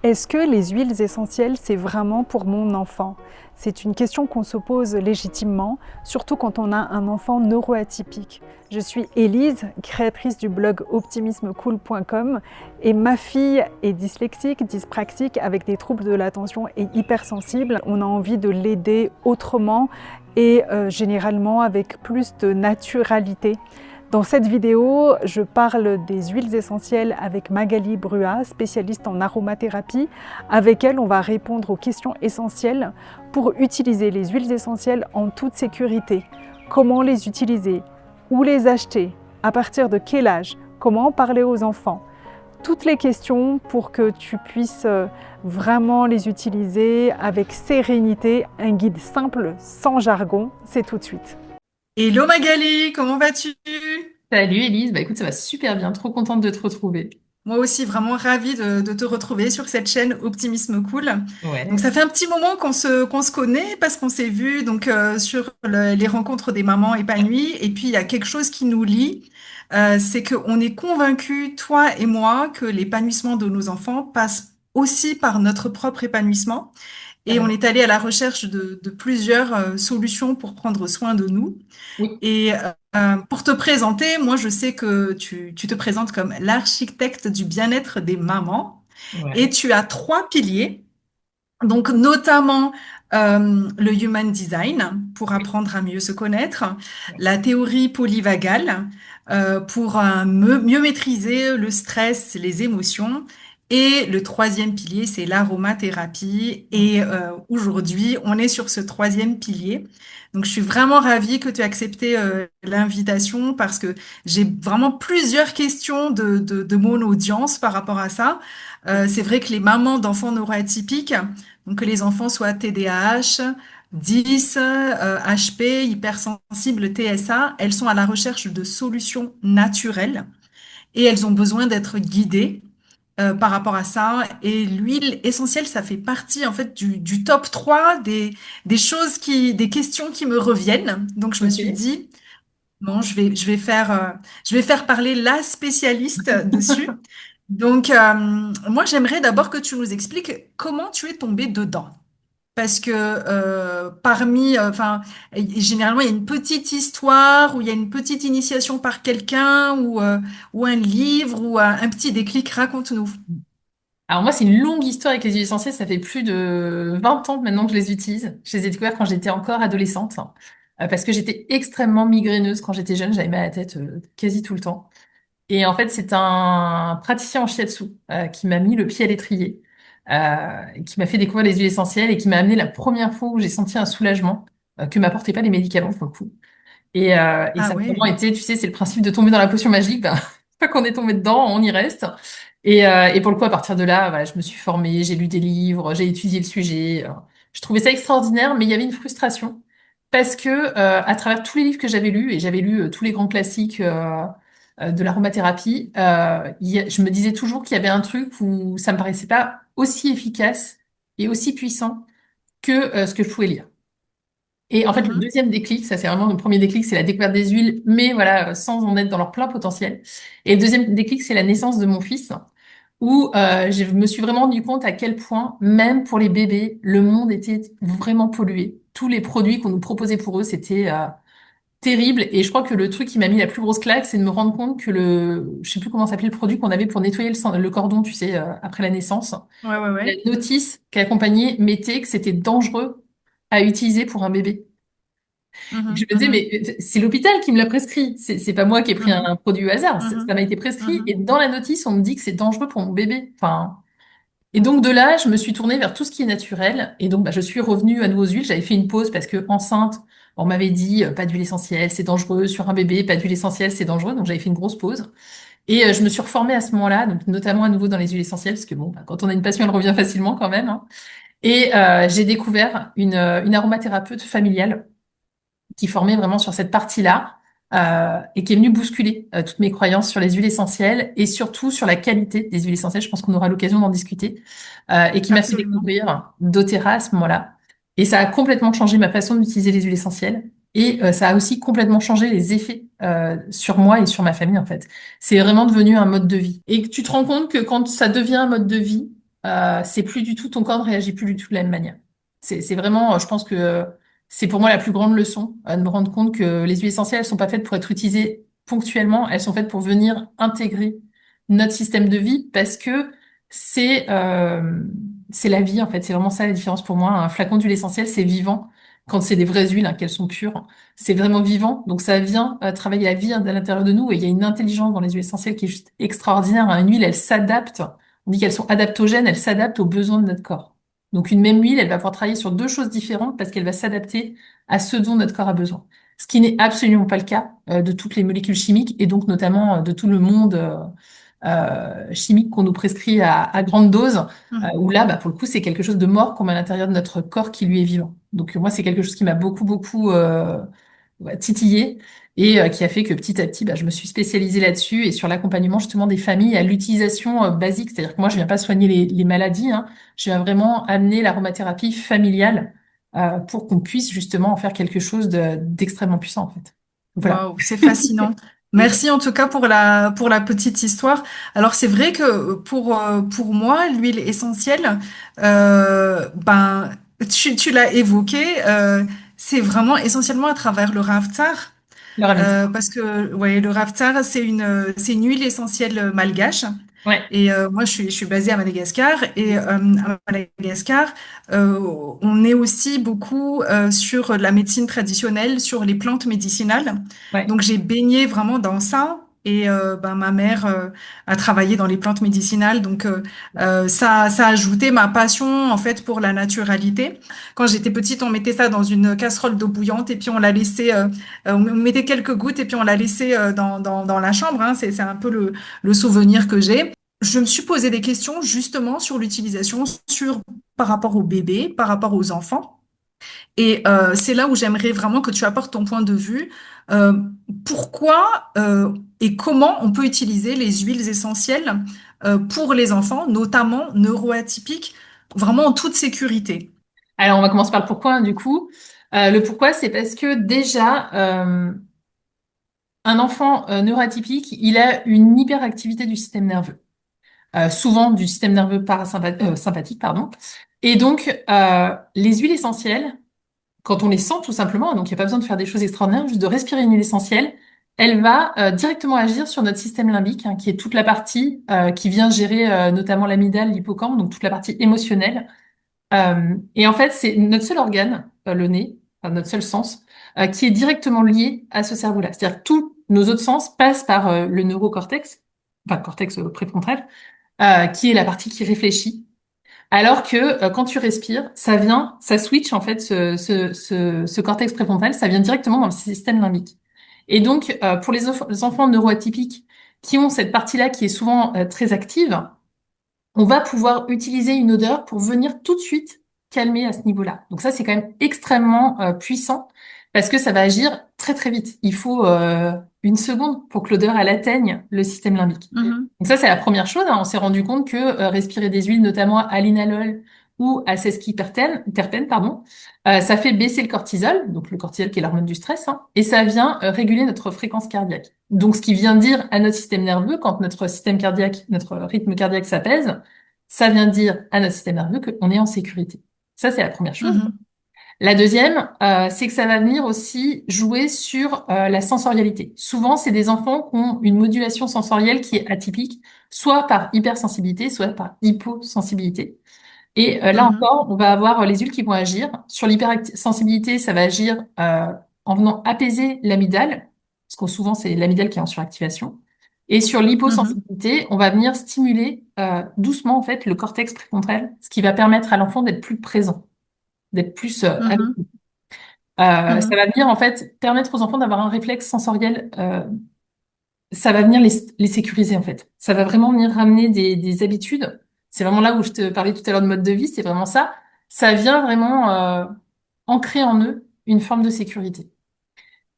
Est-ce que les huiles essentielles, c'est vraiment pour mon enfant? C'est une question qu'on se pose légitimement, surtout quand on a un enfant neuroatypique. Je suis Élise, créatrice du blog optimismecool.com et ma fille est dyslexique, dyspraxique avec des troubles de l'attention et hypersensible. On a envie de l'aider autrement et généralement avec plus de naturalité. Dans cette vidéo, je parle des huiles essentielles avec Magali Brua, spécialiste en aromathérapie. Avec elle, on va répondre aux questions essentielles pour utiliser les huiles essentielles en toute sécurité. Comment les utiliser? Où les acheter? À partir de quel âge? Comment en parler aux enfants? Toutes les questions pour que tu puisses vraiment les utiliser avec sérénité. Un guide simple, sans jargon, c'est tout de suite. Hello Magali, comment vas-tu? Salut Elise, bah écoute, ça va super bien, trop contente de te retrouver. Moi aussi, vraiment ravie de te retrouver sur cette chaîne Optimisme Cool. Donc Ouais. ça fait un petit moment qu'on se connaît parce qu'on s'est vu sur les rencontres des mamans épanouies. Et puis il y a quelque chose qui nous lie, c'est qu'on est convaincus, toi et moi, que l'épanouissement de nos enfants passe aussi par notre propre épanouissement. Et on Carrément. est allé à la recherche de plusieurs solutions pour prendre soin de nous. Oui. Et pour te présenter, moi, je sais que tu te présentes comme l'architecte du bien-être des mamans et Ouais. tu as trois piliers, donc notamment le human design pour Oui. apprendre à mieux se connaître, Ouais. la théorie polyvagale pour mieux maîtriser le stress, les émotions. Et le troisième pilier, c'est l'aromathérapie. Et aujourd'hui, on est sur ce troisième pilier. Donc, je suis vraiment ravie que tu aies accepté l'invitation parce que j'ai vraiment plusieurs questions de mon audience par rapport à ça. C'est vrai que les mamans d'enfants neuroatypiques, donc que les enfants soient TDAH, 10, HP, hypersensibles, TSA, elles sont à la recherche de solutions naturelles et elles ont besoin d'être guidées par rapport à ça. Et l'huile essentielle, ça fait partie en fait du top 3 des questions qui me reviennent. Donc je me suis Ok. dit, bon, je vais faire parler la spécialiste dessus. Donc, moi, j'aimerais d'abord que tu nous expliques comment tu es tombée dedans. Parce que généralement, il y a une petite histoire ou il y a une petite initiation par quelqu'un ou un livre ou un petit déclic. Raconte-nous. Alors moi, c'est une longue histoire avec les huiles essentielles, ça fait plus de 20 ans maintenant que je les utilise. Je les ai découvertes quand j'étais encore adolescente, parce que j'étais extrêmement migraineuse quand j'étais jeune, j'avais mal à la tête quasi tout le temps. Et en fait, c'est un praticien en shiatsu qui m'a mis le pied à l'étrier, qui m'a fait découvrir les huiles essentielles et qui m'a amené la première fois où j'ai senti un soulagement que m'apportaient pas les médicaments pour le coup. Et Ah ça a ouais. vraiment été, tu sais, c'est le principe de tomber dans la potion magique. Ben, une fois qu'on est tombé dedans, on y reste. Et pour le coup, à partir de là, voilà, je me suis formée, j'ai lu des livres, j'ai étudié le sujet. Je trouvais ça extraordinaire, mais il y avait une frustration parce que à travers tous les livres que j'avais lus, et j'avais lu tous les grands classiques de l'aromathérapie, je me disais toujours qu'il y avait un truc où ça me paraissait pas aussi efficace et aussi puissant que ce que je pouvais lire. Et en fait, le Mhm. deuxième déclic, ça c'est vraiment le premier déclic, c'est la découverte des huiles, mais voilà, sans en être dans leur plein potentiel. Et le deuxième déclic, c'est la naissance de mon fils, où je me suis vraiment rendu compte à quel point, même pour les bébés, le monde était vraiment pollué. Tous les produits qu'on nous proposait pour eux, c'était terrible. Et je crois que le truc qui m'a mis la plus grosse claque, c'est de me rendre compte que je sais plus comment s'appelait le produit qu'on avait pour nettoyer le cordon, tu sais, après la naissance. Ouais, ouais, La ouais. notice qui accompagnait mettait que c'était dangereux à utiliser pour un bébé. Et je Mhm, me disais, mhm, mais c'est l'hôpital qui me l'a prescrit. C'est pas moi qui ai pris mhm, un produit au hasard. Ça mhm, m'a été prescrit. Et mhm. dans la notice, on me dit que c'est dangereux pour mon bébé. Enfin, et donc de là, je me suis tournée vers tout ce qui est naturel. Et donc, bah, je suis revenue à nouveau aux huiles. J'avais fait une pause parce que enceinte, on m'avait dit pas d'huile essentielle, c'est dangereux. Sur un bébé, pas d'huile essentielle, c'est dangereux. Donc j'avais fait une grosse pause. Et je me suis reformée à ce moment-là, donc notamment à nouveau dans les huiles essentielles, parce que bon, bah, quand on a une passion, elle revient facilement quand même, hein. Et j'ai découvert une aromathérapeute familiale qui formait vraiment sur cette partie-là et qui est venue bousculer toutes mes croyances sur les huiles essentielles et surtout sur la qualité des huiles essentielles. Je pense qu'on aura l'occasion d'en discuter et qui m'a fait Absolument. découvrir doTERRA à ce moment-là. Et ça a complètement changé ma façon d'utiliser les huiles essentielles et ça a aussi complètement changé les effets sur moi et sur ma famille en fait. C'est vraiment devenu un mode de vie. Et que tu te rends compte que quand ça devient un mode de vie, c'est plus du tout, ton corps ne réagit plus du tout de la même manière. C'est vraiment, je pense que c'est pour moi la plus grande leçon, de me rendre compte que les huiles essentielles, elles sont pas faites pour être utilisées ponctuellement, elles sont faites pour venir intégrer notre système de vie parce que c'est c'est la vie en fait. C'est vraiment ça la différence pour moi. Un flacon d'huile essentielle, c'est vivant. Quand c'est des vraies huiles, hein, qu'elles sont pures, c'est vraiment vivant. Donc ça vient travailler la vie à l'intérieur de nous et il y a une intelligence dans les huiles essentielles qui est juste extraordinaire. Une huile, elle s'adapte. On dit qu'elles sont adaptogènes, elles s'adaptent aux besoins de notre corps. Donc une même huile, elle va pouvoir travailler sur deux choses différentes parce qu'elle va s'adapter à ce dont notre corps a besoin. Ce qui n'est absolument pas le cas de toutes les molécules chimiques et donc notamment de tout le monde chimique qu'on nous prescrit à grande dose, où là, bah, pour le coup, c'est quelque chose de mort qu'on met à l'intérieur de notre corps qui lui est vivant. Donc moi, c'est quelque chose qui m'a beaucoup ouais, titillé et qui a fait que petit à petit, bah, je me suis spécialisée là-dessus et sur l'accompagnement justement des familles à l'utilisation basique. C'est-à-dire que moi, je viens pas soigner les maladies, hein. Je viens vraiment amener l'aromathérapie familiale pour qu'on puisse justement en faire quelque chose d'extrêmement puissant en fait. Voilà. Waouh, c'est fascinant. Merci en tout cas pour la petite histoire. Alors c'est vrai que pour moi, l'huile essentielle, ben, tu l'as évoqué, c'est vraiment essentiellement à travers le raftar. Le rameçon. Parce que ouais, le raftar, c'est une huile essentielle malgache. Ouais. Et moi, je suis basée à Madagascar. Et à Madagascar, on est aussi beaucoup sur la médecine traditionnelle, sur les plantes médicinales. Ouais. Donc, j'ai baigné vraiment dans ça. Et ben, ma mère a travaillé dans les plantes médicinales. Donc, ça a ajouté ma passion, en fait, pour la naturalité. Quand j'étais petite, on mettait ça dans une casserole d'eau bouillante et puis on la laissait, on mettait quelques gouttes et puis on la laissait dans la chambre. Hein. C'est un peu le souvenir que j'ai. Je me suis posé des questions justement sur l'utilisation, par rapport aux bébés, par rapport aux enfants. Et c'est là où j'aimerais vraiment que tu apportes ton point de vue. Euh, Pourquoi et comment on peut utiliser les huiles essentielles pour les enfants, notamment neuroatypiques, vraiment en toute sécurité. Alors, on va commencer par le pourquoi, hein, du coup. Le pourquoi, c'est parce que déjà, un enfant neuroatypique, il a une hyperactivité du système nerveux, souvent du système nerveux sympathique, pardon. Et donc, les huiles essentielles, quand on les sent tout simplement, donc il n'y a pas besoin de faire des choses extraordinaires, juste de respirer une huile essentielle, elle va directement agir sur notre système limbique, hein, qui est toute la partie qui vient gérer notamment l'amygdale, l'hippocampe, donc toute la partie émotionnelle. Et en fait, c'est notre seul organe, le nez, enfin, notre seul sens, qui est directement lié à ce cerveau-là. C'est-à-dire que tous nos autres sens passent par le neurocortex, enfin cortex préfrontal, qui est la partie qui réfléchit. Alors que quand tu respires, ça switch en fait ce cortex préfrontal, ça vient directement dans le système limbique. Et donc, pour les enfants neuroatypiques qui ont cette partie-là qui est souvent très active, on va pouvoir utiliser une odeur pour venir tout de suite calmer à ce niveau-là. Donc ça, c'est quand même extrêmement puissant parce que ça va agir très très vite. Il faut une seconde pour que l'odeur elle atteigne le système limbique. Mhm, Donc ça, c'est la première chose, hein. On s'est rendu compte que respirer des huiles, notamment à linalol ou à sesquiterpène, pardon, ça fait baisser le cortisol, donc le cortisol qui est l'hormone du stress, hein, et ça vient réguler notre fréquence cardiaque. Donc ce qui vient dire à notre système nerveux, quand notre système cardiaque, notre rythme cardiaque s'apaise, ça vient dire à notre système nerveux qu'on est en sécurité. Ça, c'est la première chose. mhm, La deuxième, c'est que ça va venir aussi jouer sur la sensorialité. Souvent, c'est des enfants qui ont une modulation sensorielle qui est atypique, soit par hypersensibilité, soit par hyposensibilité. Et là mhm, encore, on va avoir les huiles qui vont agir. Sur l'hypersensibilité, ça va agir en venant apaiser l'amygdale, parce que souvent c'est l'amygdale qui est en suractivation. Et sur mhm, l'hyposensibilité, on va venir stimuler doucement en fait le cortex préfrontal, ce qui va permettre à l'enfant d'être plus présent, d'être plus avec mhm, nous. Ça mhm, va venir en fait permettre aux enfants d'avoir un réflexe sensoriel. Ça va venir les sécuriser en fait. Ça va vraiment venir ramener des habitudes. C'est vraiment là où je te parlais tout à l'heure de mode de vie, c'est vraiment ça. Ça vient vraiment ancrer en eux une forme de sécurité.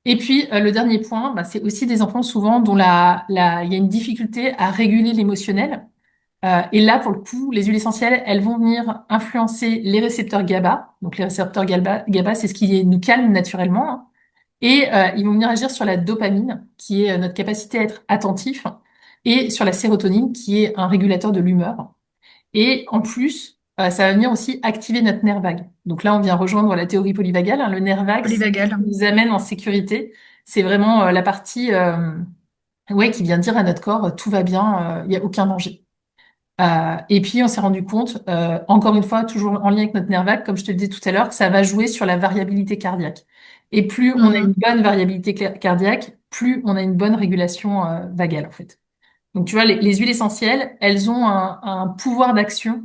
Et puis le dernier point, bah, c'est aussi des enfants souvent dont il y a une difficulté à réguler l'émotionnel. Et là, pour le coup, les huiles essentielles, elles vont venir influencer les récepteurs GABA. Donc les récepteurs GABA, c'est ce qui nous calme naturellement, hein. Et ils vont venir agir sur la dopamine, qui est notre capacité à être attentif, et sur la sérotonine, qui est un régulateur de l'humeur. Et en plus, ça va venir aussi activer notre nerf vague. Donc là, on vient rejoindre la théorie polyvagale, hein. Le nerf vague, c'est ce Polyvagal. qui nous amène en sécurité. C'est vraiment la partie ouais, qui vient dire à notre corps, tout va bien, il n'y a aucun danger. Et puis, on s'est rendu compte, encore une fois, toujours en lien avec notre nerf vague, comme je te le disais tout à l'heure, que ça va jouer sur la variabilité cardiaque. Et plus on a une Mhm. bonne variabilité cardiaque, plus on a une bonne régulation vagale, en fait. Donc, tu vois, les huiles essentielles, elles ont un pouvoir d'action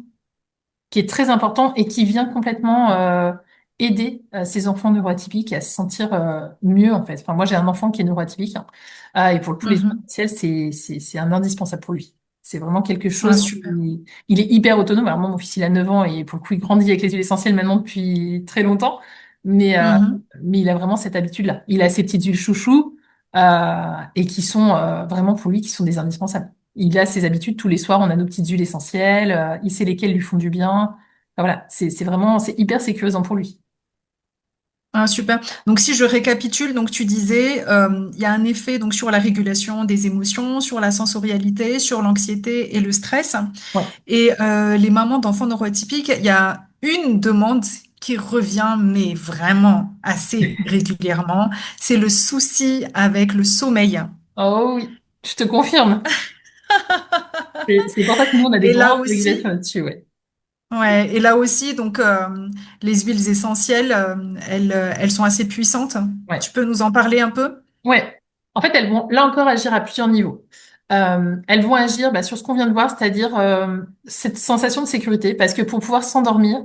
qui est très important et qui vient complètement aider ces enfants neuroatypiques à se sentir mieux, en fait. Enfin, moi, j'ai un enfant qui est neuroatypique, hein. Et pour le coup, les huiles Mhm. essentielles, c'est un indispensable pour lui. C'est vraiment quelque Ah, chose super. qui... Il est hyper autonome. Alors, moi, mon fils, il a 9 ans et pour le coup, il grandit avec les huiles essentielles maintenant depuis très longtemps. Mais, euh, Mhm. mais il a vraiment cette habitude-là. Il a ses petites huiles chouchous et qui sont vraiment pour lui, qui sont des indispensables. Il a ses habitudes, tous les soirs, on a nos petites huiles essentielles, il sait lesquelles lui font du bien. Enfin, voilà, c'est vraiment, c'est hyper sécurisant pour lui. Ah, super. Donc, si je récapitule, donc tu disais, il y a un effet donc sur la régulation des émotions, sur la sensorialité, sur l'anxiété et le stress. Ouais. Et les mamans d'enfants neuroatypiques, il y a une demande qui revient, mais vraiment assez régulièrement, c'est le souci avec le sommeil. Oh oui, je te confirme. C'est pour ça que nous, on a des Et là grandes régulations aussi, là-dessus, ouais. ouais, et là aussi, donc les huiles essentielles, elles sont assez puissantes. Ouais. Tu peux nous en parler un peu? Ouais. En fait, elles vont là encore agir à plusieurs niveaux. Elles vont agir sur ce qu'on vient de voir, c'est-à-dire cette sensation de sécurité, parce que pour pouvoir s'endormir,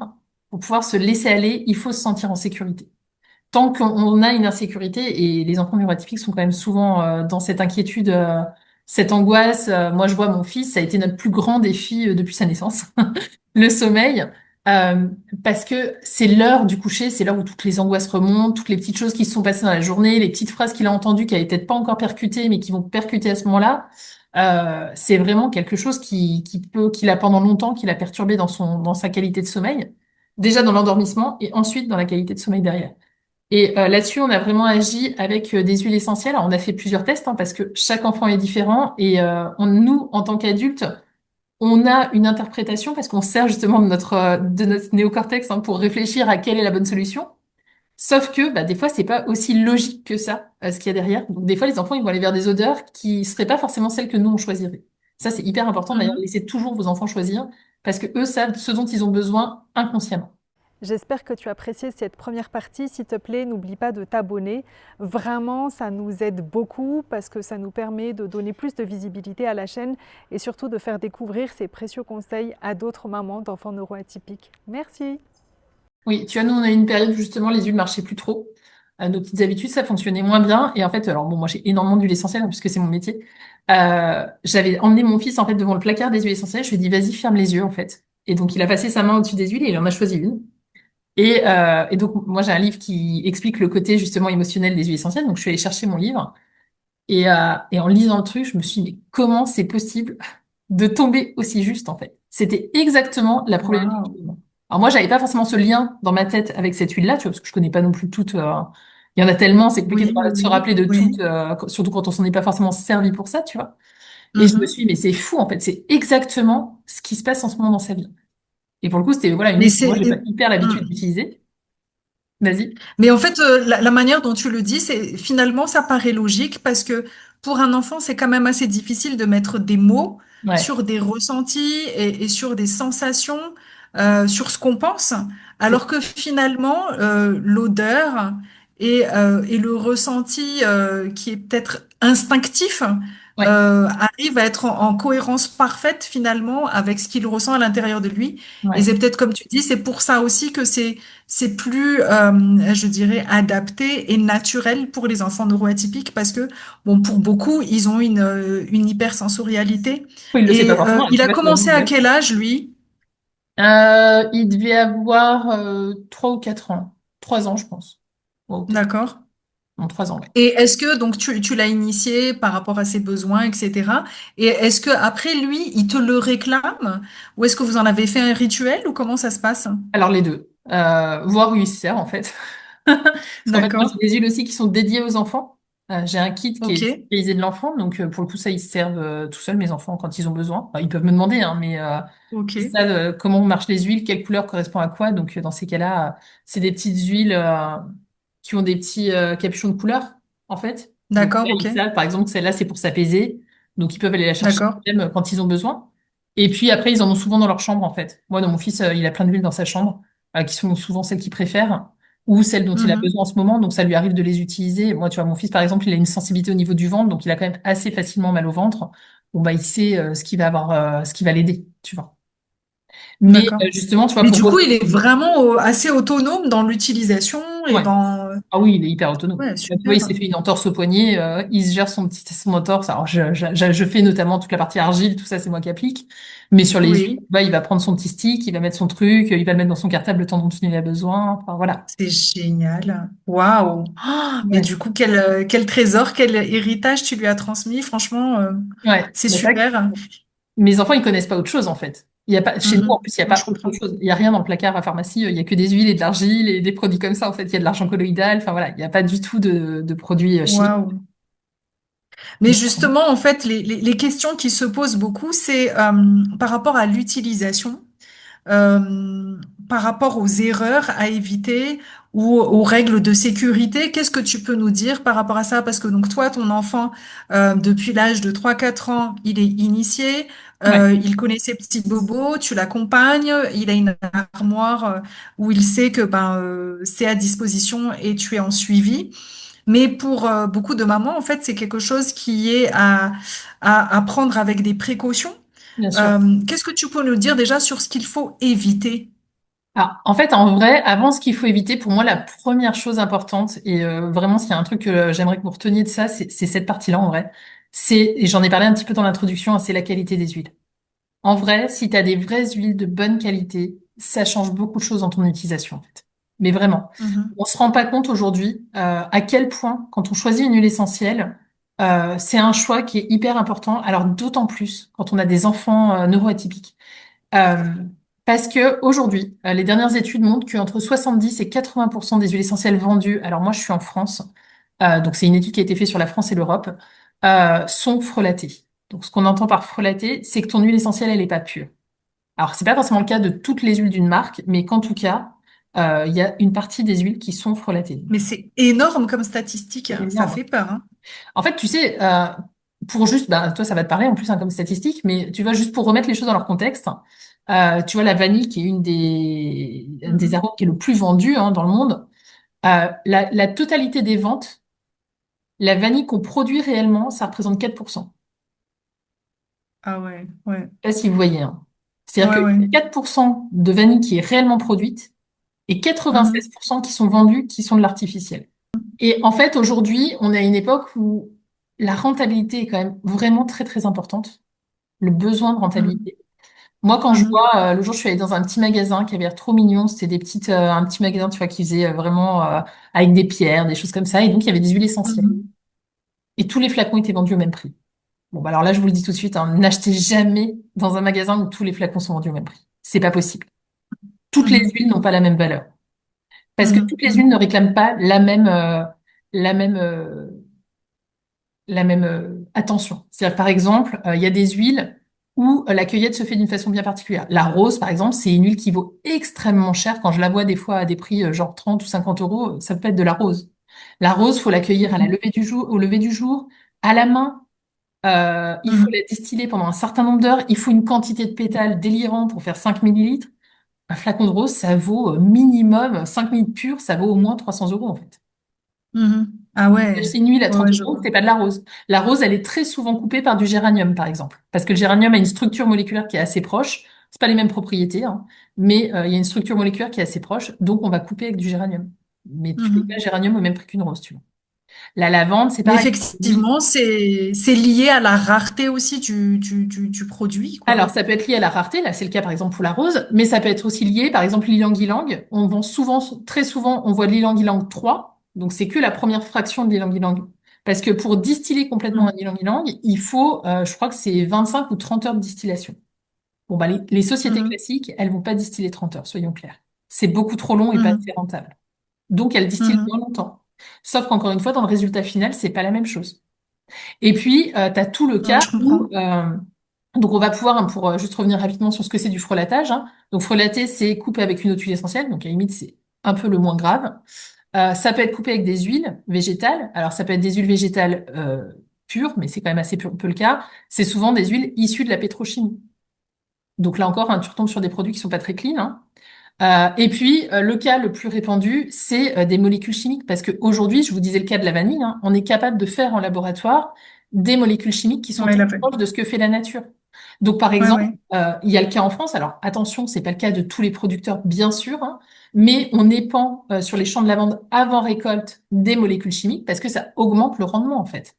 pour pouvoir se laisser aller, il faut se sentir en sécurité. Tant qu'on a une insécurité, et les enfants neuroatypiques sont quand même souvent dans cette inquiétude, cette angoisse. Moi, je vois mon fils, ça a été notre plus grand défi depuis sa naissance, le sommeil, euh, parce que c'est l'heure du coucher, c'est l'heure où toutes les angoisses remontent, toutes les petites choses qui se sont passées dans la journée, les petites phrases qu'il a entendues qui n'avaient peut-être pas encore percuté, mais qui vont percuter à ce moment-là. C'est vraiment quelque chose qu'il a pendant longtemps, qu'il a perturbé dans sa qualité de sommeil. Déjà dans l'endormissement et ensuite dans la qualité de sommeil derrière. Et là-dessus, on a vraiment agi avec des huiles essentielles. Alors, on a fait plusieurs tests hein, parce que chaque enfant est différent et nous, en tant qu'adultes, on a une interprétation parce qu'on sert justement de notre néocortex hein, pour réfléchir à quelle est la bonne solution. Sauf que des fois, c'est pas aussi logique que ça, ce qu'il y a derrière. Donc, des fois, les enfants, ils vont aller vers des odeurs qui seraient pas forcément celles que nous, on choisirait. Ça, c'est hyper important d'ailleurs. Mhm. Laissez toujours vos enfants choisir parce que eux savent ce dont ils ont besoin inconsciemment. J'espère que tu as apprécié cette première partie. S'il te plaît, n'oublie pas de t'abonner. Vraiment, ça nous aide beaucoup parce que ça nous permet de donner plus de visibilité à la chaîne et surtout de faire découvrir ces précieux conseils à d'autres mamans d'enfants neuroatypiques. Merci. Oui, tu vois, nous, on a eu une période où justement les huiles marchaient plus trop. Nos petites habitudes, ça fonctionnait moins bien. Et en fait, alors bon, moi, j'ai énormément d'huiles essentielles hein, puisque c'est mon métier. J'avais emmené mon fils en fait devant le placard des huiles essentielles. Je lui ai dit, vas-y, ferme les yeux en fait. Et donc, il a passé sa main au-dessus des huiles et il en a choisi une. Et donc, moi, j'ai un livre qui explique le côté justement émotionnel des huiles essentielles. Donc, je suis allée chercher mon livre. Et en lisant le truc, je me suis dit, mais comment c'est possible de tomber aussi juste, en fait? C'était exactement la problématique du Waouh. moment. Alors moi, j'avais pas forcément ce lien dans ma tête avec cette huile-là, tu vois, parce que je connais pas non plus toutes. Il y en a tellement, c'est compliqué Oui, oui, de se oui, rappeler de toutes, oui. surtout quand on s'en est pas forcément servi pour ça, tu vois. Et je me Mhm. suis dit, mais c'est fou, en fait, c'est exactement ce qui se passe en ce moment dans sa vie. Et pour le coup, c'était voilà une Mais huile que moi, c'est, j'ai pas hyper l'habitude mm. d'utiliser. Vas-y. Mais en fait, la manière dont tu le dis, c'est finalement, ça paraît logique parce que pour un enfant, c'est quand même assez difficile de mettre des mots Ouais, sur des ressentis et sur des sensations, sur ce qu'on pense, c'est alors que finalement, l'odeur et le ressenti qui est peut-être instinctif ouais, arrive à être en cohérence parfaite finalement avec ce qu'il ressent à l'intérieur de lui. Et ouais. c'est peut-être comme tu dis, c'est pour ça aussi que c'est plus, je dirais, adapté et naturel pour les enfants neuroatypiques parce que, bon, pour beaucoup, ils ont une hypersensorialité. Oui, il le sait pas Et forcément, il tu a vois, tu vas commencé à Google. quel âge, lui? Il devait avoir 3 ou 4 ans. 3 ans, je pense. Oh, peut-être. D'accord. Non, 3 ans, ouais. Et est-ce que, donc, tu l'as initié par rapport à ses besoins, etc. Et est-ce que après, lui, il te le réclame? Ou est-ce que vous en avez fait un rituel ou comment ça se passe? Alors les deux. Voir où il se sert, en fait. Parce qu'en fait, moi, D'accord. j'ai des huiles aussi qui sont dédiées aux enfants. J'ai un kit qui est Ok, spécialisé de l'enfant, donc pour le coup ça ils se servent tout seuls mes enfants quand ils ont besoin. Enfin, ils peuvent me demander, hein, mais ok, ils savent comment marchent les huiles, quelle couleur correspond à quoi. Donc dans ces cas-là, c'est des petites huiles qui ont des petits capuchons de couleur en fait. Donc d'accord, là ok, ils savent par exemple que celle-là c'est pour s'apaiser, donc ils peuvent aller la chercher d'accord, même quand ils ont besoin. Et puis après ils en ont souvent dans leur chambre en fait. Moi dans mon fils il a plein d'huiles dans sa chambre qui sont souvent celles qu'il préfère ou celles dont il a mhm, besoin en ce moment, donc ça lui arrive de les utiliser. Moi, tu vois, mon fils, par exemple, il a une sensibilité au niveau du ventre, donc il a quand même assez facilement mal au ventre. Bon, bah, il sait ce qui va avoir, ce qui va l'aider, tu vois. Mais d'accord. justement, tu vois, Mais pour du coup, revenir. il est vraiment assez autonome dans l'utilisation et Ouais. dans... Ah oui, il est hyper autonome. Ouais, Là, tu vois, il super. s'est fait une entorse au poignet, il se gère son entorse. Alors, je fais notamment toute la partie argile, tout ça, c'est moi qui applique. Mais sur les huiles, Oui, bah, il va prendre son petit stick, il va mettre son truc, il va le mettre dans son cartable le temps dont il a besoin. Enfin, voilà. c'est génial. Waouh. Ah, mais Ouais. du coup, quel trésor, quel héritage tu lui as transmis. Franchement, Ouais. c'est Bah, c'est vrai que super. mes enfants, ils connaissent pas autre chose, en fait. Il y a pas, chez nous, en Mhm. plus, il n'y a Non, pas je autre comprends. chose. Il y a rien dans le placard à pharmacie. Il y a que des huiles et de l'argile et des produits comme ça, en fait. Il y a de l'argent colloïdal. Enfin, voilà. Il n'y a pas du tout de produits chimiques. Waouh. Mais justement, en fait, les questions qui se posent beaucoup, c'est par rapport à l'utilisation. euh, par rapport aux erreurs à éviter ou aux règles de sécurité. Qu'est-ce que tu peux nous dire par rapport à ça? Parce que donc toi, ton enfant, depuis l'âge de 3 4 ans, il est initié, Ouais, il connaît ses petits bobos, tu l'accompagnes, il a une armoire où il sait que c'est à disposition et tu es en suivi. Mais pour beaucoup de mamans, en fait, c'est quelque chose qui est à prendre avec des précautions. bien sûr. Qu'est-ce que tu peux nous dire déjà sur ce qu'il faut éviter? Alors, en fait, en vrai, avant, ce qu'il faut éviter, pour moi, la première chose importante, et vraiment, s'il y a un truc que j'aimerais que vous reteniez de ça, c'est cette partie-là, en vrai. Et j'en ai parlé un petit peu dans l'introduction, hein, c'est la qualité des huiles. En vrai, si tu as des vraies huiles de bonne qualité, ça change beaucoup de choses dans ton utilisation, en fait. Mais vraiment, Mhm, on se rend pas compte aujourd'hui à quel point, quand on choisit une huile essentielle, c'est un choix qui est hyper important. Alors d'autant plus quand on a des enfants neuroatypiques. Euh, Parce que aujourd'hui, les dernières études montrent qu'entre 70 et 80% des huiles essentielles vendues, alors moi je suis en France, donc c'est une étude qui a été faite sur la France et l'Europe, sont frelatées. Donc ce qu'on entend par frelaté, c'est que ton huile essentielle, elle n'est pas pure. Alors c'est pas forcément le cas de toutes les huiles d'une marque, mais qu'en tout cas, il y a une partie des huiles qui sont frelatées. mais c'est énorme comme statistique, C'est hein. Ça énorme. fait peur, hein. En fait, tu sais, pour juste, bah, toi, ça va te parler en plus hein, comme statistique, mais tu vois, juste pour remettre les choses dans leur contexte, tu vois, la vanille, qui est un des Mhm. arômes qui est le plus vendu hein, dans le monde, la totalité des ventes, la vanille qu'on produit réellement, ça représente 4%. Ah ouais, ouais, Je sais pas si vous voyez. Hein. C'est-à-dire ouais, qu'il ouais. y a 4% de vanille qui est réellement produite et Mhm, 96% qui sont vendus qui sont de l'artificiel. Et en fait, aujourd'hui, on est à une époque où la rentabilité est quand même vraiment très, très importante. Le besoin de mhm, rentabilité. Moi, quand je mhm, vois, le jour, je suis allée dans un petit magasin qui avait l'air trop mignon. C'était un petit magasin, tu vois, qui faisait vraiment avec des pierres, des choses comme ça. Et donc, il y avait des huiles essentielles. mhm, Et tous les flacons étaient vendus au même prix. Bon, bah alors là, je vous le dis tout de suite, hein, n'achetez jamais dans un magasin où tous les flacons sont vendus au même prix. C'est pas possible. Toutes les mhm, huiles n'ont pas la même valeur. Parce que mhm, toutes les huiles mhm, ne réclament pas la même, attention. C'est-à-dire, par exemple, il y a des huiles où la cueillette se fait d'une façon bien particulière. La rose, par exemple, c'est une huile qui vaut extrêmement cher. Quand je la vois des fois à des prix genre 30 ou 50 euros, ça peut être de la rose. La rose, faut la cueillir à la mhm, levée du jour, au lever du jour, à la main. Il faut mhm, la distiller pendant un certain nombre d'heures. Il faut une quantité de pétales délirant pour faire 5 millilitres. Un flacon de rose, ça vaut minimum 5 millilitres purs, ça vaut au moins 300 euros en fait. mhm. Ah ouais, Acheter une huile à ouais, 30 ouais, je euros, vois. c'est pas de la rose. La rose, elle est très souvent coupée par du géranium, par exemple. Parce que le géranium a une structure moléculaire qui est assez proche. C'est pas les mêmes propriétés, hein, mais il y a une structure moléculaire qui est assez proche, donc on va couper avec du géranium. Mais tu payes pas le Mhm. géranium au même prix qu'une rose, tu vois. La lavande, c'est Mais pareil. Oui. effectivement, c'est lié à la rareté aussi du produit, quoi. Alors, ça peut être lié à la rareté, là, c'est le cas par exemple pour la rose, mais ça peut être aussi lié, par exemple, l'ilang-ilang. On vend souvent, très souvent, on voit de l'ilang-ilang 3, donc c'est que la première fraction de l'ilang-ilang. Parce que pour distiller complètement un Mhm, ylang-ylang, il faut, je crois que c'est 25 ou 30 heures de distillation. Bon, bah, les sociétés mhm, classiques, elles vont pas distiller 30 heures, soyons clairs. C'est beaucoup trop long et pas assez mhm, rentable. Donc, elles distillent moins mhm, longtemps. Sauf qu'encore une fois, dans le résultat final, c'est pas la même chose. Et puis, tu as tout le Ouais, cas je comprends. où, donc on va pouvoir, hein, pour juste revenir rapidement sur ce que c'est du frelatage, hein. Donc frelater, c'est couper avec une autre huile essentielle, donc à la limite, c'est un peu le moins grave. Ça peut être coupé avec des huiles végétales. Alors, ça peut être des huiles végétales pures, mais c'est quand même assez peu le cas. C'est souvent des huiles issues de la pétrochimie. Donc là encore, hein, tu retombes sur des produits qui sont pas très clean, hein. Et puis, le cas le plus répandu, c'est des molécules chimiques. Parce qu'aujourd'hui, je vous disais le cas de la vanille, hein, on est capable de faire en laboratoire des molécules chimiques qui sont Ouais, très la fait. proches de ce que fait la nature. Donc, par Ouais, exemple, ouais. il y a le cas en France. Alors, attention, c'est pas le cas de tous les producteurs, bien sûr, hein, mais on épand sur les champs de lavande avant récolte des molécules chimiques parce que ça augmente le rendement, en fait.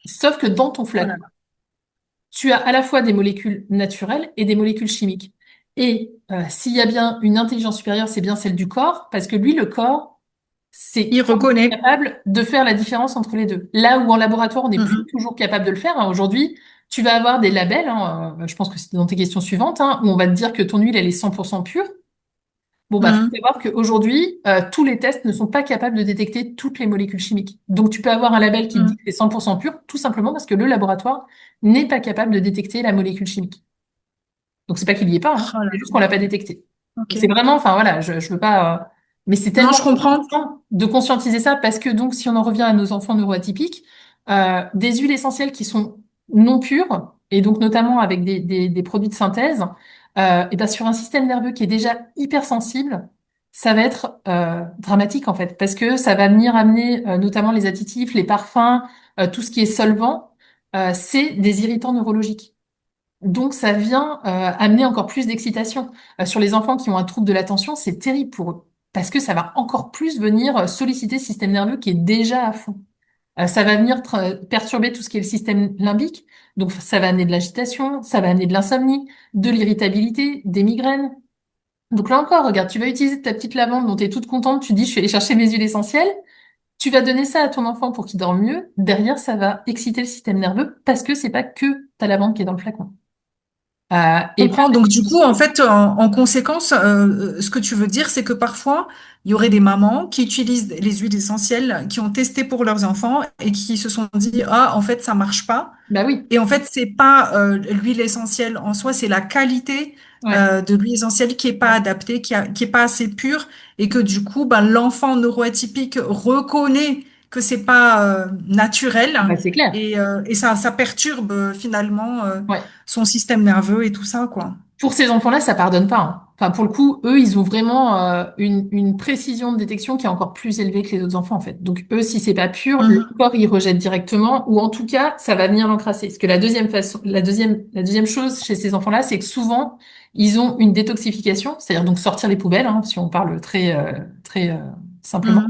Sauf que dans ton Oh là flacon, là. tu as à la fois des molécules naturelles et des molécules chimiques. Et s'il y a bien une intelligence supérieure, c'est bien celle du corps, parce que lui, le corps, c'est Il reconnaît. capable de faire la différence entre les deux. Là où en laboratoire, on n'est plus Mhm. toujours capable de le faire, hein. Aujourd'hui, tu vas avoir des labels, hein, je pense que c'est dans tes questions suivantes, hein, où on va te dire que ton huile, elle est 100% pure. Bon, bah, faut Mhm. savoir qu'aujourd'hui, tous les tests ne sont pas capables de détecter toutes les molécules chimiques. Donc, tu peux avoir un label qui te dit Mhm. que c'est 100% pur, tout simplement parce que le laboratoire n'est pas capable de détecter la molécule chimique. Donc c'est pas qu'il y ait pas, hein. Oh là C'est juste là. qu'on l'a pas détecté. Ok. Donc c'est vraiment, enfin voilà, je veux pas. Mais c'est Non, tellement je comprends. important de conscientiser ça parce que donc si on en revient à nos enfants neuroatypiques, des huiles essentielles qui sont non pures et donc notamment avec des produits de synthèse, et ben sur un système nerveux qui est déjà hypersensible, ça va être dramatique en fait parce que ça va venir amener notamment les additifs, les parfums, tout ce qui est solvant, c'est des irritants neurologiques. Donc, ça vient amener encore plus d'excitation. Sur les enfants qui ont un trouble de l'attention, c'est terrible pour eux, parce que ça va encore plus venir solliciter le système nerveux qui est déjà à fond. Ça va venir perturber tout ce qui est le système limbique, donc ça va amener de l'agitation, ça va amener de l'insomnie, de l'irritabilité, des migraines. Donc là encore, regarde, tu vas utiliser ta petite lavande dont tu es toute contente, tu dis je suis allée chercher mes huiles essentielles, tu vas donner ça à ton enfant pour qu'il dorme mieux, derrière ça va exciter le système nerveux parce que c'est pas que ta lavande qui est dans le flacon. Et Comprends. Donc, du coup, en fait, en conséquence, ce que tu veux dire, c'est que parfois, il y aurait des mamans qui utilisent les huiles essentielles, qui ont testé pour leurs enfants et qui se sont dit, ah, en fait, ça marche pas. bah oui, Et en fait, c'est pas l'huile essentielle en soi, c'est la qualité ouais, de l'huile essentielle qui est pas adaptée, qui est pas assez pure, et que du coup, ben, l'enfant neuroatypique reconnaît que c'est pas naturel, bah c'est clair. et ça perturbe finalement Ouais. son système nerveux et tout ça, quoi. Pour ces enfants-là, ça pardonne pas, hein. Enfin, pour le coup, eux, ils ont vraiment une précision de détection qui est encore plus élevée que les autres enfants, en fait. Donc, eux, si c'est pas pur, le Mhm. corps, il rejette directement, ou en tout cas, ça va venir l'encrasser. Parce que la deuxième façon, la deuxième chose chez ces enfants-là, c'est que souvent, ils ont une détoxification, c'est-à-dire donc sortir les poubelles, hein, si on parle très simplement,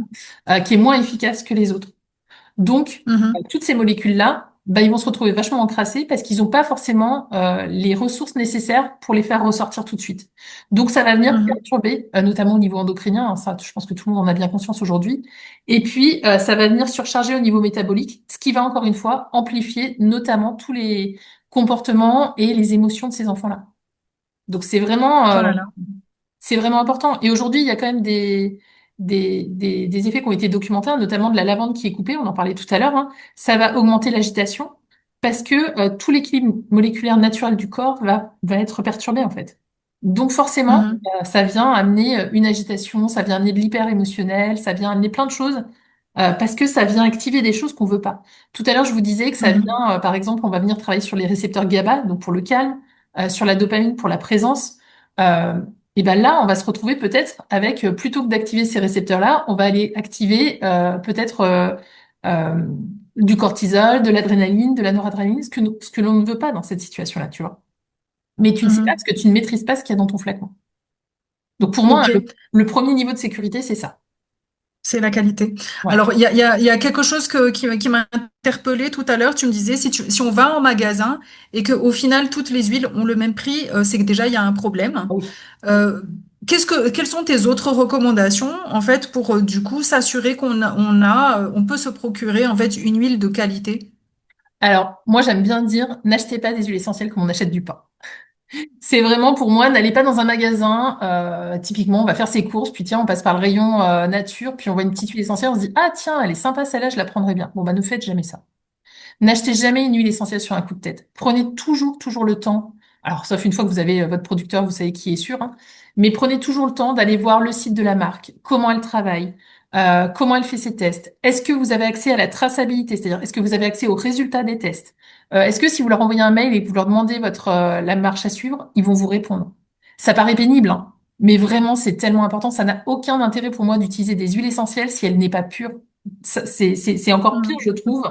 Mhm. qui est moins efficace que les autres. Donc, Mhm. toutes ces molécules-là, bah, ils vont se retrouver vachement encrassés parce qu'ils n'ont pas forcément les ressources nécessaires pour les faire ressortir tout de suite. Donc, ça va venir Mhm. perturber, notamment au niveau endocrinien, hein, ça, je pense que tout le monde en a bien conscience aujourd'hui. Et puis, ça va venir surcharger au niveau métabolique, ce qui va encore une fois amplifier notamment tous les comportements et les émotions de ces enfants-là. Donc, Oh là là. c'est vraiment important. Et aujourd'hui, il y a quand même des effets qui ont été documentés, hein, notamment de la lavande qui est coupée, on en parlait tout à l'heure, hein. Ça va augmenter l'agitation parce que tout l'équilibre moléculaire naturel du corps va être perturbé, en fait. Donc forcément, Mhm. ça vient amener une agitation, ça vient amener de l'hyper émotionnel, ça vient amener plein de choses parce que ça vient activer des choses qu'on veut pas. Tout à l'heure, je vous disais que ça Mhm. vient, par exemple, on va venir travailler sur les récepteurs GABA, donc pour le calme, sur la dopamine pour la présence. Euh, et ben là, on va se retrouver peut-être avec, plutôt que d'activer ces récepteurs-là, on va aller activer peut-être euh, du cortisol, de l'adrénaline, de la noradrénaline, ce que l'on ne veut pas dans cette situation-là, tu vois. Mais tu ne sais pas parce Mhm. que tu ne maîtrises pas ce qu'il y a dans ton flacon. Donc pour moi, Ok. le premier niveau de sécurité, c'est ça. C'est la qualité. Ouais. Alors, il y a quelque chose qui m'a interpellée tout à l'heure. Tu me disais, si on va en magasin et qu'au final, toutes les huiles ont le même prix, c'est que déjà, il y a un problème. Oui. Euh, quelles sont tes autres recommandations, en fait, pour du coup s'assurer on peut se procurer, en fait, une huile de qualité? Alors, moi, j'aime bien dire, n'achetez pas des huiles essentielles comme on achète du pain. C'est vraiment pour moi, n'allez pas dans un magasin, typiquement, on va faire ses courses, puis tiens, on passe par le rayon nature, puis on voit une petite huile essentielle, on se dit, ah tiens, elle est sympa celle-là, je la prendrais bien. Bon, bah ne faites jamais ça. N'achetez jamais une huile essentielle sur un coup de tête. Prenez toujours le temps. Alors, sauf une fois que vous avez votre producteur, vous savez qui est sûr, hein, mais prenez toujours le temps d'aller voir le site de la marque, comment elle travaille, comment elle fait ses tests. Est-ce que vous avez accès à la traçabilité, c'est-à-dire est-ce que vous avez accès aux résultats des tests? Est-ce que si vous leur envoyez un mail et que vous leur demandez la marche à suivre, ils vont vous répondre? Ça paraît pénible, hein, mais vraiment, c'est tellement important. Ça n'a aucun intérêt pour moi d'utiliser des huiles essentielles si elle n'est pas pure. C'est encore pire, Mm. je trouve,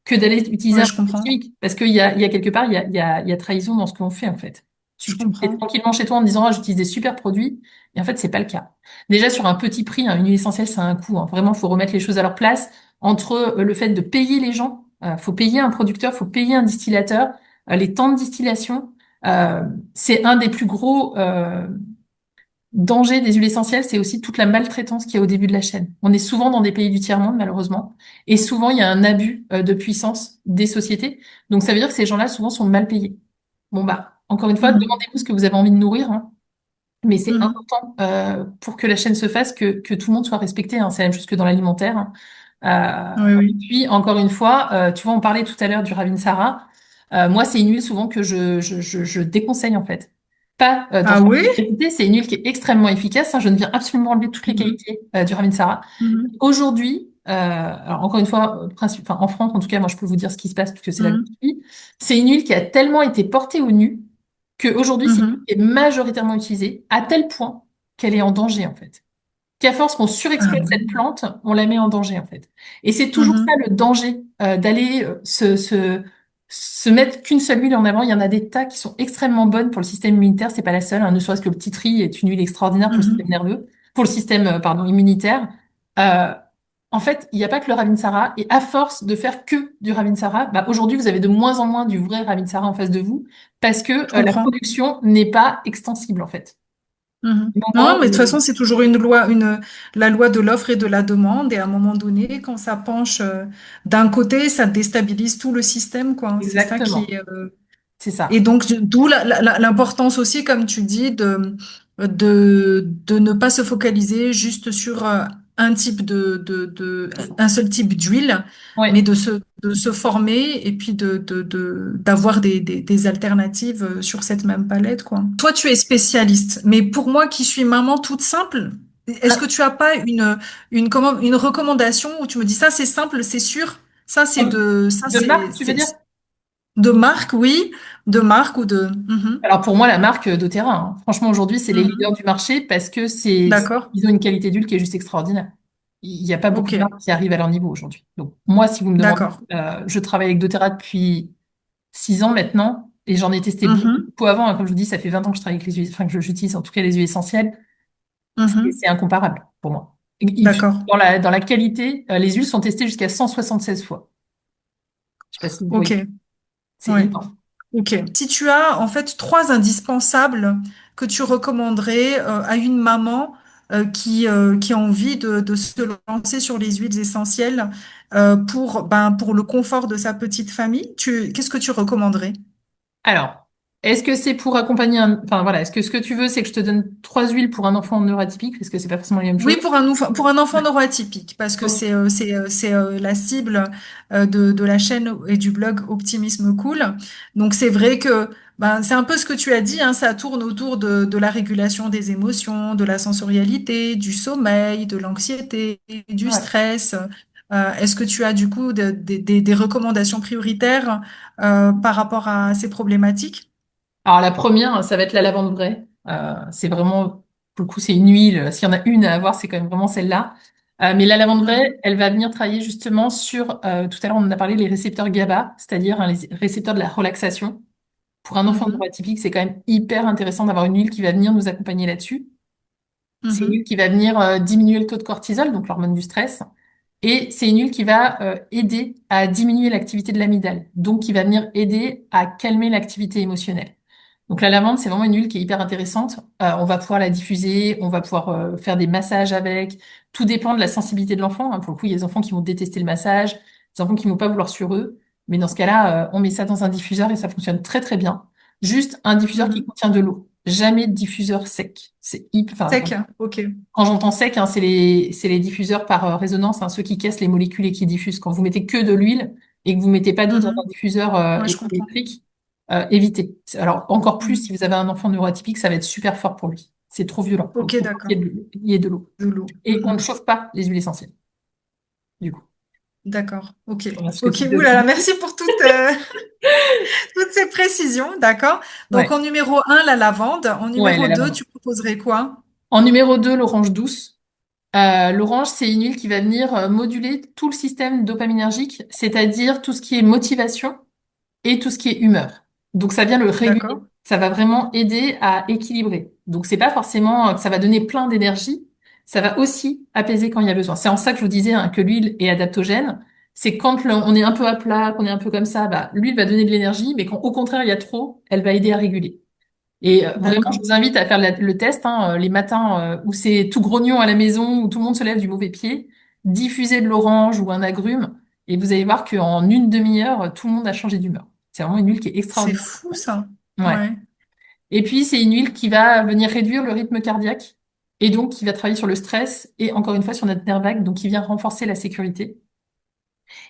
que d'aller utiliser Ouais, un je produit comprends. chimique. Parce il y a quelque part, il y a trahison dans ce qu'on fait, en fait. Je Tu es comprends. tranquillement chez toi en disant, ah, j'utilise des super produits. Et en fait, c'est pas le cas. Déjà, sur un petit prix, hein, une huile essentielle, ça a un coût, hein. Vraiment, faut remettre les choses à leur place. Entre le fait de payer les gens, faut payer un producteur, faut payer un distillateur, les temps de distillation. euh, c'est un des plus gros dangers des huiles essentielles, c'est aussi toute la maltraitance qu'il y a au début de la chaîne. On est souvent dans des pays du tiers-monde, malheureusement, et souvent il y a un abus de puissance des sociétés. Donc ça veut dire que ces gens-là, souvent, sont mal payés. Bon, bah, encore une fois, Mhm. demandez-vous ce que vous avez envie de nourrir, hein. Mais c'est Mhm. important pour que la chaîne se fasse, que tout le monde soit respecté, hein. C'est la même chose que dans l'alimentaire, hein. Oui, Et oui. puis, encore une fois, tu vois, on parlait tout à l'heure du Ravinsara. Moi, c'est une huile souvent que je déconseille, en fait. Pas dans Ah sa oui? qualité, c'est une huile qui est extrêmement efficace, hein. Je ne viens absolument enlever toutes les Mhm. qualités du Ravinsara. Mhm. Aujourd'hui, alors encore une fois, enfin, en France, en tout cas, moi, je peux vous dire ce qui se passe puisque c'est là que Mhm. je suis. C'est une huile qui a tellement été portée au nu qu'aujourd'hui, c'est une huile Mhm. qui est majoritairement utilisée à tel point qu'elle est en danger, en fait. Qu'à force qu'on Ah surexploite cette oui. plante, on la met en danger, en fait. Et c'est toujours ça Mhm. le danger, d'aller se mettre qu'une seule huile en avant. Il y en a des tas qui sont extrêmement bonnes pour le système immunitaire. C'est pas la seule, hein. Ne serait-ce que le titri est une huile extraordinaire pour le système Mhm. nerveux, pour le système, pardon, immunitaire. Euh, En fait, il n'y a pas que le Ravinsara. Et à force de faire que du Ravinsara, bah, aujourd'hui, vous avez de moins en moins du vrai Ravinsara en face de vous parce que Je la comprends. production n'est pas extensible, en fait. Mhm. Du Non, moment mais de toute où- façon, c'est toujours une loi, la loi de l'offre et de la demande. Et à un moment donné, quand ça penche d'un côté, ça déstabilise tout le système, quoi. C'est ça qui Exactement. est. C'est Et ça. donc, d'où l'importance aussi, comme tu dis, de ne pas se focaliser juste sur un type un seul type d'huile, mais Ouais. de se former et puis d'avoir des alternatives sur cette même palette, quoi. Toi, tu es spécialiste, mais pour moi qui suis maman toute simple, est-ce que Un- tu as pas une recommandation où tu me dis ça, c'est simple, c'est sûr, ça, De marque, tu veux dire? de marque, oui, de marque ou de... Mhm. Alors pour moi, la marque doTERRA, hein. Franchement, aujourd'hui, c'est les leaders Mhm. du marché parce que D'accord. ils ont une qualité d'huile qui est juste extraordinaire. Il n'y a pas beaucoup Ok. de marques qui arrivent à leur niveau aujourd'hui. Donc moi, si vous me demandez, D'accord. je travaille avec doTERRA depuis 6 ans maintenant et j'en ai testé Mhm. beaucoup avant, hein. Comme je vous dis, ça fait 20 ans que je travaille avec les huiles, enfin que j'utilise en tout cas les huiles essentielles. C'est Mhm. incomparable pour moi. Et puis, D'accord. dans la qualité, les huiles sont testées jusqu'à 176 fois. Je sais pas si vous Ok. voyez. C'est Ouais. énorme. Ok. Si tu as en fait trois indispensables que tu recommanderais à une maman qui a envie de se lancer sur les huiles essentielles pour le confort de sa petite famille, qu'est-ce que tu recommanderais? Alors, est-ce que c'est pour accompagner enfin voilà, est-ce que ce que tu veux, c'est que je te donne 3 huiles pour un enfant neuroatypique, parce que c'est pas forcément la même Oui, chose. pour un enfant Ouais. neuroatypique, parce que Donc, c'est la cible de la chaîne et du blog Optimisme Cool. Donc c'est vrai que ben, c'est un peu ce que tu as dit, hein, ça tourne autour de la régulation des émotions, de la sensorialité, du sommeil, de l'anxiété, du ouais. stress. Est-ce que tu as du coup des recommandations prioritaires par rapport à ces problématiques? Alors la première, ça va être la lavande vraie. C'est vraiment, pour le coup, c'est une huile. S'il y en a une à avoir, c'est quand même vraiment celle-là. Mais la lavande vraie, Mhm, elle va venir travailler justement sur, tout à l'heure on en a parlé, les récepteurs GABA, c'est-à-dire, hein, les récepteurs de la relaxation. Pour un enfant mhm, neuroatypique, c'est quand même hyper intéressant d'avoir une huile qui va venir nous accompagner là-dessus. C'est une huile mhm. qui va venir diminuer le taux de cortisol, donc l'hormone du stress. Et c'est une huile qui va aider à diminuer l'activité de l'amygdale, donc qui va venir aider à calmer l'activité émotionnelle. Donc la lavande, c'est vraiment une huile qui est hyper intéressante. On va pouvoir la diffuser, on va pouvoir faire des massages avec. Tout dépend de la sensibilité de l'enfant, hein. Pour le coup, il y a des enfants qui vont détester le massage, des enfants qui vont pas vouloir sur eux. Mais dans ce cas-là, on met ça dans un diffuseur et ça fonctionne très très bien. Juste un diffuseur qui Mhm. contient de l'eau. Jamais de diffuseur sec. Enfin, Sec, ok. quand j'entends sec, hein, c'est les diffuseurs par résonance, hein, ceux qui cassent les molécules et qui diffusent. Quand vous mettez que de l'huile et que vous mettez pas d'eau dans un Mhm. diffuseur Ouais, je comprends. électrique, évitez. Alors encore plus Mhm. si vous avez un enfant neuroatypique, ça va être super fort pour lui. C'est trop violent. Donc Ok, faut pas d'accord. qu'il y ait de l'eau. De l'eau. Et on ne Mhm. chauffe pas les huiles essentielles. Du coup, D'accord. Ok. parce que Ok. type Ouh de... là là, merci pour toutes ces précisions. D'accord. Donc, Ouais, en numéro un, la lavande. En ouais, la numéro 2, lavande. tu proposerais quoi? En numéro 2, l'orange douce. L'orange, c'est une huile qui va venir moduler tout le système dopaminergique, c'est-à-dire tout ce qui est motivation et tout ce qui est humeur. Donc ça vient le réguler. D'accord. Ça va vraiment aider à équilibrer. Donc c'est pas forcément que ça va donner plein d'énergie, ça va aussi apaiser quand il y a besoin. C'est en ça que je vous disais hein, que l'huile est adaptogène. C'est quand on est un peu à plat, qu'on est un peu comme ça, bah, l'huile va donner de l'énergie, mais quand au contraire il y a trop, elle va aider à réguler. Et vraiment, je D'accord. vous invite à faire le test hein, les matins où c'est tout grognon à la maison, où tout le monde se lève du mauvais pied. Diffusez de l'orange ou un agrume et vous allez voir qu'en une demi-heure, tout le monde a changé d'humeur. C'est vraiment une huile qui est C'est extraordinaire. fou, ça. Ouais. Ouais. Et puis, c'est une huile qui va venir réduire le rythme cardiaque et donc qui va travailler sur le stress et encore une fois sur notre nerf vague, donc qui vient renforcer la sécurité.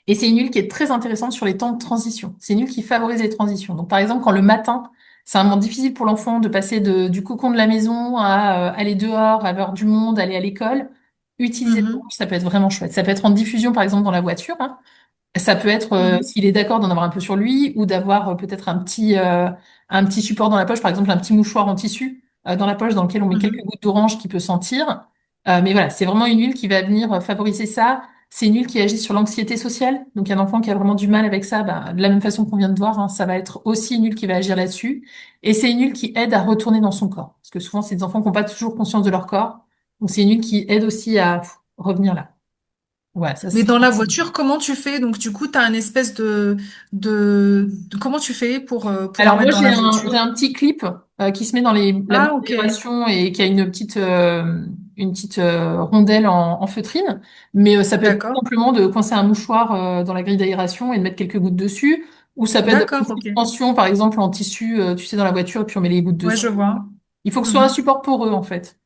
Et c'est une huile qui est très intéressante sur les temps de transition. C'est une huile qui favorise les transitions. Donc, par exemple, quand le matin, c'est un moment difficile pour l'enfant de passer du cocon de la maison à aller dehors, à voir du monde, aller à l'école, utiliser l'orange, Mhm. ça peut être vraiment chouette. Ça peut être en diffusion, par exemple, dans la voiture, hein. Ça peut être, Mhm. s'il est d'accord, d'en avoir un peu sur lui ou d'avoir peut-être un petit support dans la poche, par exemple, un petit mouchoir en tissu dans la poche dans lequel on met quelques Mhm. gouttes d'orange qui peut sentir. Mais voilà, c'est vraiment une huile qui va venir favoriser ça. C'est une huile qui agit sur l'anxiété sociale. Donc, un enfant qui a vraiment du mal avec ça, bah, de la même façon qu'on vient de voir, hein, ça va être aussi une huile qui va agir là-dessus. Et c'est une huile qui aide à retourner dans son corps. Parce que souvent, c'est des enfants qui n'ont pas toujours conscience de leur corps. Donc, c'est une huile qui aide aussi à revenir là. Ouais, ça, Mais c'est... dans la voiture, comment tu fais? Donc, du coup, tu as un espèce comment tu fais pour en Alors moi mettre dans la j'ai voiture? un petit clip qui se met dans la Ah, barre ok. d'aération et qui a une petite rondelle en feutrine, mais ça peut être tout D'accord. simplement de coincer un mouchoir dans la grille d'aération et de mettre quelques gouttes dessus, ou ça peut être d'avoir une D'accord, ok. suspension par exemple en tissu, tu sais dans la voiture et puis on met les gouttes Ouais, dessus. je vois. Il faut que ce soit un Mhm. support poreux en fait,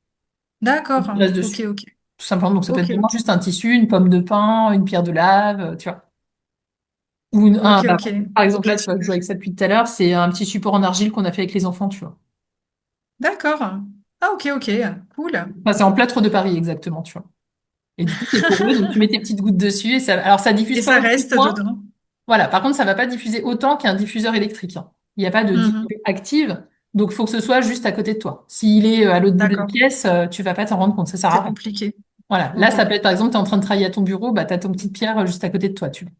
D'accord. qui reste Ok, dessus, ok. tout simplement. Donc ça peut Ok, être vraiment ok. juste un tissu, une pomme de pin, une pierre de lave, tu vois. Ou Ok, bah, ok. par exemple Ok, là tu vois, je joue super. avec ça depuis tout à l'heure, c'est un petit support en argile qu'on a fait avec les enfants, tu vois. D'accord. Ah, ok, ok. Cool. Enfin, c'est en plâtre de Paris, exactement, tu vois. Et du coup, c'est poreux, donc tu mets tes petites gouttes dessus et ça, alors ça diffuse Et pas ça aussi reste loin. dedans. Voilà. Par contre, ça va pas diffuser autant qu'un diffuseur électrique, hein. Il n'y a pas de diffusion Mhm. active. Donc, il faut que ce soit juste à côté de toi. S'il est à l'autre bout de la D'accord. pièce, tu vas pas t'en rendre compte. Ça sert à C'est rien. compliqué. Voilà. Là, Ok. ça peut être, par exemple, tu es en train de travailler à ton bureau, bah, tu as ton petite pierre juste à côté de toi, tu vois.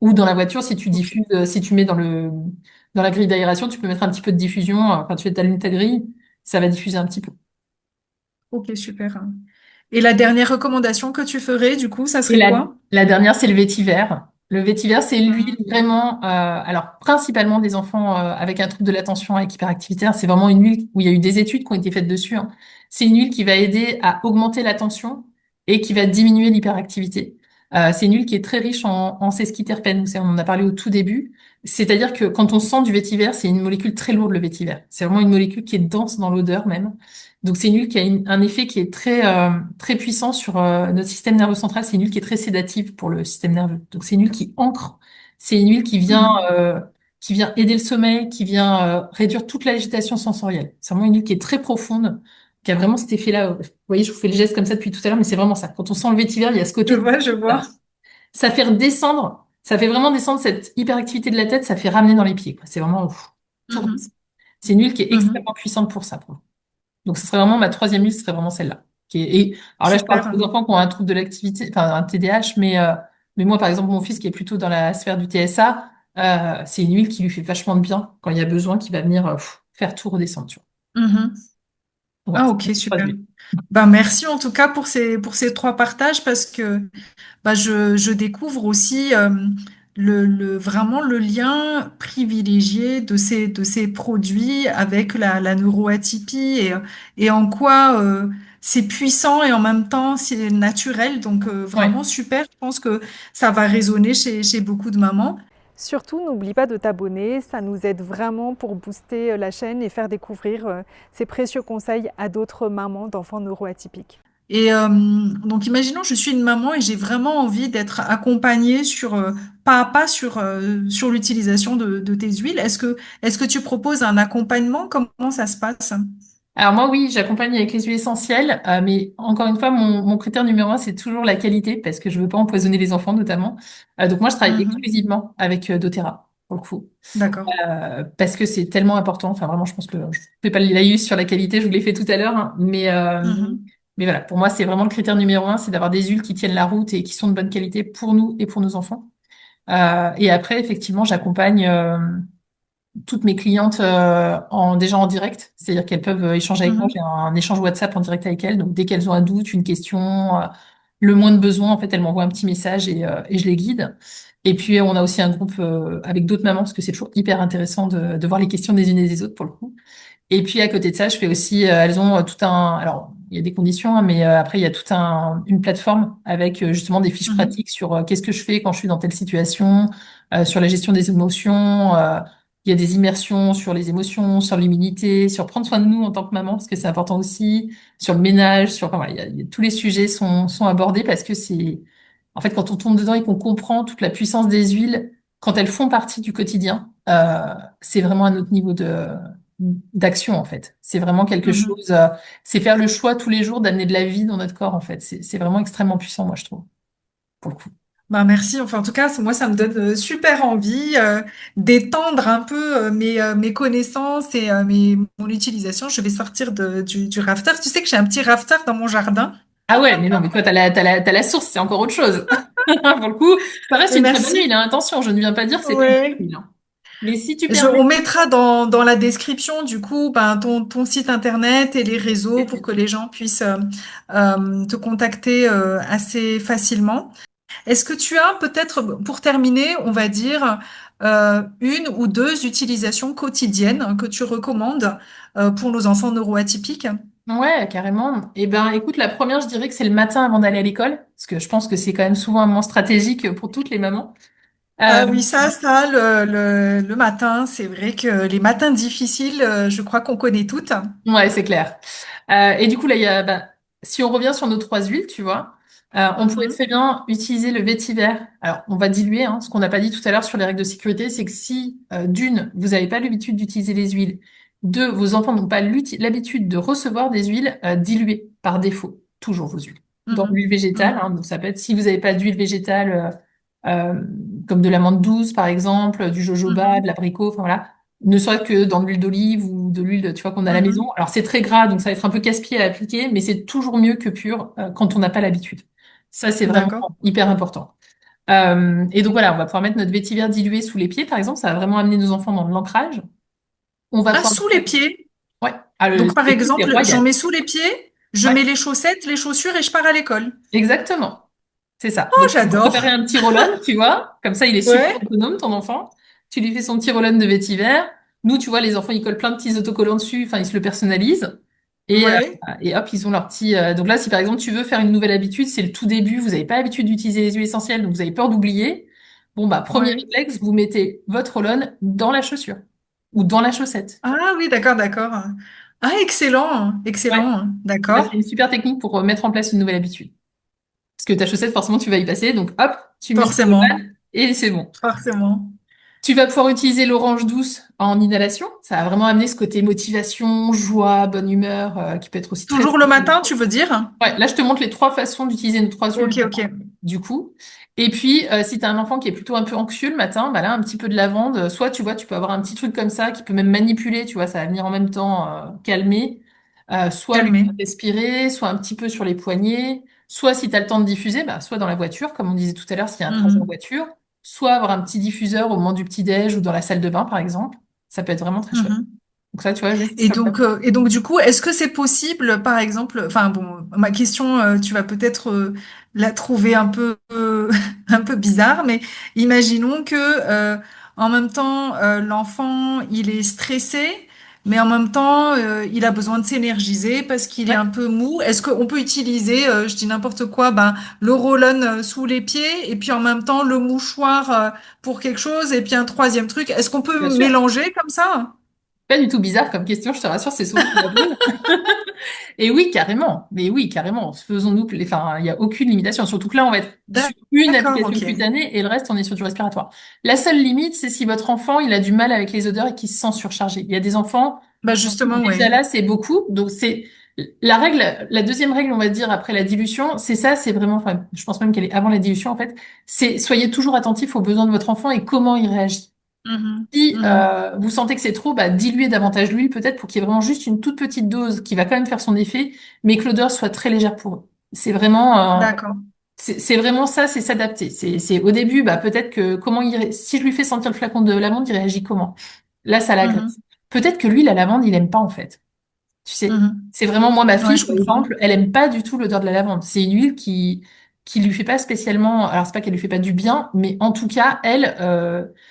Ou dans la voiture, si tu Ok. diffuses, si tu mets dans la grille d'aération, tu peux mettre un petit peu de diffusion. Quand tu allumes ta grille, ça va diffuser un petit peu. Ok, super. Et la dernière recommandation que tu ferais, du coup, ça Et serait quoi? la dernière, c'est le vétiver. Le vétiver, c'est l'huile Mhm. vraiment, alors principalement des enfants avec un trouble de l'attention avec hyperactivité, hein. C'est vraiment une huile où il y a eu des études qui ont été faites dessus, hein. C'est une huile qui va aider à augmenter l'attention et qui va diminuer l'hyperactivité. C'est une huile qui est très riche en sesquiterpènes. On en a parlé au tout début. C'est-à-dire que quand on sent du vétiver, c'est une molécule très lourde, le vétiver. C'est vraiment une molécule qui est dense dans l'odeur même. Donc c'est une huile qui a un effet qui est très puissant sur notre système nerveux central. C'est une huile qui est très sédative pour le système nerveux. Donc c'est une huile qui ancre. C'est une huile Mhm. qui vient aider le sommeil, qui vient réduire toute l'agitation sensorielle. C'est vraiment une huile qui est très profonde, qui a vraiment cet effet-là. Vous voyez, je vous fais le geste comme ça depuis tout à l'heure, mais c'est vraiment ça. Quand on sent le vétiver, il y a ce côté Je vois. ça fait redescendre, ça fait vraiment descendre cette hyperactivité de la tête, ça fait ramener dans les pieds, quoi. C'est vraiment tout Mhm. redescend. C'est une huile qui est Mhm. extrêmement puissante pour ça. Donc, ce serait vraiment ma troisième liste, ce serait vraiment celle-là. Alors là, je parle Super. pour les enfants qui ont un trouble de l'activité, enfin un TDAH, mais moi, par exemple, mon fils qui est plutôt dans la sphère du TSA, c'est une huile qui lui fait vachement de bien quand il y a besoin, qui va venir faire tout redescendre, tu Mhm. vois. Ouais, Ah, c'est ok, mes trois super. huiles. Ben, merci en tout cas pour ces trois partages parce que bah, je découvre aussi vraiment le lien privilégié de ces produits avec la neuroatypie et en quoi c'est puissant et en même temps c'est naturel. Donc Ouais. vraiment super. Je pense que ça va résonner chez beaucoup de mamans. Surtout, n'oublie pas de t'abonner, ça nous aide vraiment pour booster la chaîne et faire découvrir ces précieux conseils à d'autres mamans d'enfants neuroatypiques. Et donc, imaginons, je suis une maman et j'ai vraiment envie d'être accompagnée sur pas à pas sur l'utilisation de tes huiles. Est-ce que tu proposes un accompagnement? Comment ça se passe? Alors moi, oui, j'accompagne avec les huiles essentielles, mais encore une fois, mon critère numéro un, c'est toujours la qualité, parce que je veux pas empoisonner les enfants, notamment. Donc moi, je travaille Mhm. exclusivement avec doTERRA, pour le coup. D'accord. Parce que c'est tellement important. Enfin, vraiment, je pense que je fais pas le laïus sur la qualité, je vous l'ai fait tout à l'heure, hein, Mhm. mais voilà, pour moi, c'est vraiment le critère numéro un, c'est d'avoir des huiles qui tiennent la route et qui sont de bonne qualité pour nous et pour nos enfants. Et après, effectivement, j'accompagne toutes mes clientes déjà en direct, c'est-à-dire qu'elles peuvent échanger avec moi. Mhm. J'ai un échange WhatsApp en direct avec elles, donc dès qu'elles ont un doute, une question, le moins de besoin, en fait, elles m'envoient un petit message et je les guide. Et puis on a aussi un groupe avec d'autres mamans parce que c'est toujours hyper intéressant de voir les questions des unes et des autres pour le coup. Et puis à côté de ça, je fais aussi, elles ont tout un, alors il y a des conditions, hein, mais après il y a une plateforme avec justement des fiches Mhm. pratiques sur qu'est-ce que je fais quand je suis dans telle situation, sur la gestion des émotions. Il y a des immersions sur les émotions, sur l'immunité, sur prendre soin de nous en tant que maman parce que c'est important aussi, sur le ménage, sur, enfin, voilà, tous les sujets sont abordés parce que c'est, en fait, quand on tombe dedans et qu'on comprend toute la puissance des huiles, quand elles font partie du quotidien, c'est vraiment un autre niveau d'action en fait. C'est vraiment quelque Mhm. chose, c'est faire le choix tous les jours d'amener de la vie dans notre corps en fait. C'est vraiment extrêmement puissant, moi je trouve, pour le coup. Bah merci. Enfin, en tout cas, moi, ça me donne super envie d'étendre un peu mes connaissances et mon utilisation. Je vais sortir du rafter. Tu sais que j'ai un petit rafter dans mon jardin. Ah ouais, mais non, mais toi t'as la source, c'est encore autre chose. Pour le coup, ça reste Et une très bonne merci. huile, hein. Attention, je ne viens pas dire que c'est pas une bonne Ouais. huile, hein. Mais si tu On permets, mettra dans la description, du coup, ben, ton site internet et les réseaux pour que les gens puissent te contacter assez facilement. Est-ce que tu as peut-être, pour terminer, on va dire, une ou deux utilisations quotidiennes que tu recommandes pour nos enfants neuroatypiques? ouais, carrément. Eh ben, écoute, la première, je dirais que c'est le matin avant d'aller à l'école, parce que je pense que c'est quand même souvent un moment stratégique pour toutes les mamans. Euh, Ah oui, ça, le matin, c'est vrai que les matins difficiles, je crois qu'on connaît toutes. Ouais, c'est clair. Et du coup, là, si on revient sur nos trois huiles, tu vois, on pourrait Mhm, très bien utiliser le vétiver. Alors, on va diluer, hein. Ce qu'on n'a pas dit tout à l'heure sur les règles de sécurité, c'est que si, d'une, vous n'avez pas l'habitude d'utiliser les huiles, deux, vos enfants n'ont pas l'habitude de recevoir des huiles, diluées par défaut, toujours vos huiles. Dans mhm, l'huile végétale, mhm, hein, donc ça peut être, si vous n'avez pas d'huile végétale, euh, comme de l'amande douce, par exemple, du jojoba, de mhm, l'abricot, enfin voilà, ne serait-ce que dans de l'huile d'olive ou de l'huile, tu vois, qu'on a à la maison. mhm. Alors c'est très gras, donc ça va être un peu casse-pied à appliquer, mais c'est toujours mieux que pur quand on n'a pas l'habitude. Ça, c'est vraiment D'accord. hyper important. Et donc voilà, on va pouvoir mettre notre vétiver dilué sous les pieds, par exemple. Ça va vraiment amener nos enfants dans de l'ancrage. On va Ah, pouvoir... sous les pieds. Ouais, ah, Donc, par les pieds, c'est exemple, j'en royal. mets sous les pieds, je Ouais, mets les chaussettes, les chaussures et je pars à l'école. exactement. C'est ça. Oh, Donc, tu vas préparer j'adore. un petit roll-on, tu vois. Comme ça, il est super Ouais, autonome, ton enfant. Tu lui fais son petit roll-on de vétiver. Nous, tu vois, les enfants, ils collent plein de petits autocollants dessus. Enfin, ils se le personnalisent. ouais, Et hop, ils ont leur petit. Donc là, si par exemple, tu veux faire une nouvelle habitude, c'est le tout début, vous n'avez pas l'habitude d'utiliser les huiles essentielles, donc vous avez peur d'oublier. Bon, bah, premier ouais. réflexe, vous mettez votre roll-on dans la chaussure ou dans la chaussette. Ah oui, d'accord, d'accord. Ah, excellent, Ouais. excellent. Bah, c'est D'accord. une super technique pour mettre en place une nouvelle habitude. Parce que ta chaussette, forcément, tu vas y passer. Donc, hop, tu mets ton Forcément, roll-on et c'est bon. forcément. Tu vas pouvoir utiliser l'orange douce en inhalation. Ça va vraiment amener ce côté motivation, joie, bonne humeur, qui peut être aussi très... Toujours le matin, tu veux dire? Ouais, là, je te montre les trois façons d'utiliser nos trois huiles Ok, le ok. matin, du coup. Et puis, si tu as un enfant qui est plutôt un peu anxieux le matin, bah là, un petit peu de lavande. Soit, tu vois, tu peux avoir un petit truc comme ça qui peut même manipuler, tu vois, ça va venir en même temps calmer. Soit lui faire Calmer. respirer, soit un petit peu sur les poignets. Soit, si tu as le temps de diffuser, bah, soit dans la voiture, comme on disait tout à l'heure, s'il y a un trajet en Mhm, voiture. Soit avoir un petit diffuseur au moment du petit-déj ou dans la salle de bain, par exemple. Ça peut être vraiment très chouette. mhm. Donc ça, tu vois, juste comme ça. Et donc, du coup, est-ce que c'est possible, par exemple, enfin bon, ma question, tu vas peut-être la trouver un peu, un peu bizarre, mais imaginons que en même temps, l'enfant, il est stressé, mais en même temps, il a besoin de s'énergiser parce qu'il est Ouais, un peu mou. Est-ce qu'on peut utiliser, je dis n'importe quoi, ben, le roll-on sous les pieds et puis en même temps le mouchoir pour quelque chose et puis un troisième truc? Est-ce qu'on peut bien sûr. mélanger comme ça? Pas du tout bizarre comme question, je te rassure, c'est souvent qu'on la pose. Et oui, carrément. Mais oui, carrément. Faisons-nous, enfin, il n'y a aucune limitation. Surtout que là, on va être sur une D'accord, application ok. cutanée et le reste, on est sur du respiratoire. La seule limite, c'est si votre enfant, il a du mal avec les odeurs et qu'il se sent surchargé. Il y a des enfants, Bah justement, ouais. déjà là, c'est beaucoup. Donc, c'est la règle, la deuxième règle, on va dire, après la dilution, c'est ça, c'est vraiment, enfin, je pense même qu'elle est avant la dilution, en fait. C'est soyez toujours attentif aux besoins de votre enfant et comment il réagit. Mhm, Si mhm. vous sentez que c'est trop, bah, diluez davantage l'huile peut-être pour qu'il y ait vraiment juste une toute petite dose qui va quand même faire son effet, mais que l'odeur soit très légère pour eux. D'accord. C'est vraiment ça, c'est s'adapter. C'est au début, bah, peut-être que si je lui fais sentir le flacon de lavande, il réagit comment? Là, ça l'agresse. Mhm, Peut-être que lui, la lavande, il aime pas en fait. Tu sais, mhm. c'est vraiment moi, ma Ouais, fille, je par comprends. exemple, elle aime pas du tout l'odeur de la lavande. C'est une huile qui lui fait pas spécialement. Alors c'est pas qu'elle lui fait pas du bien, mais en tout cas, elle,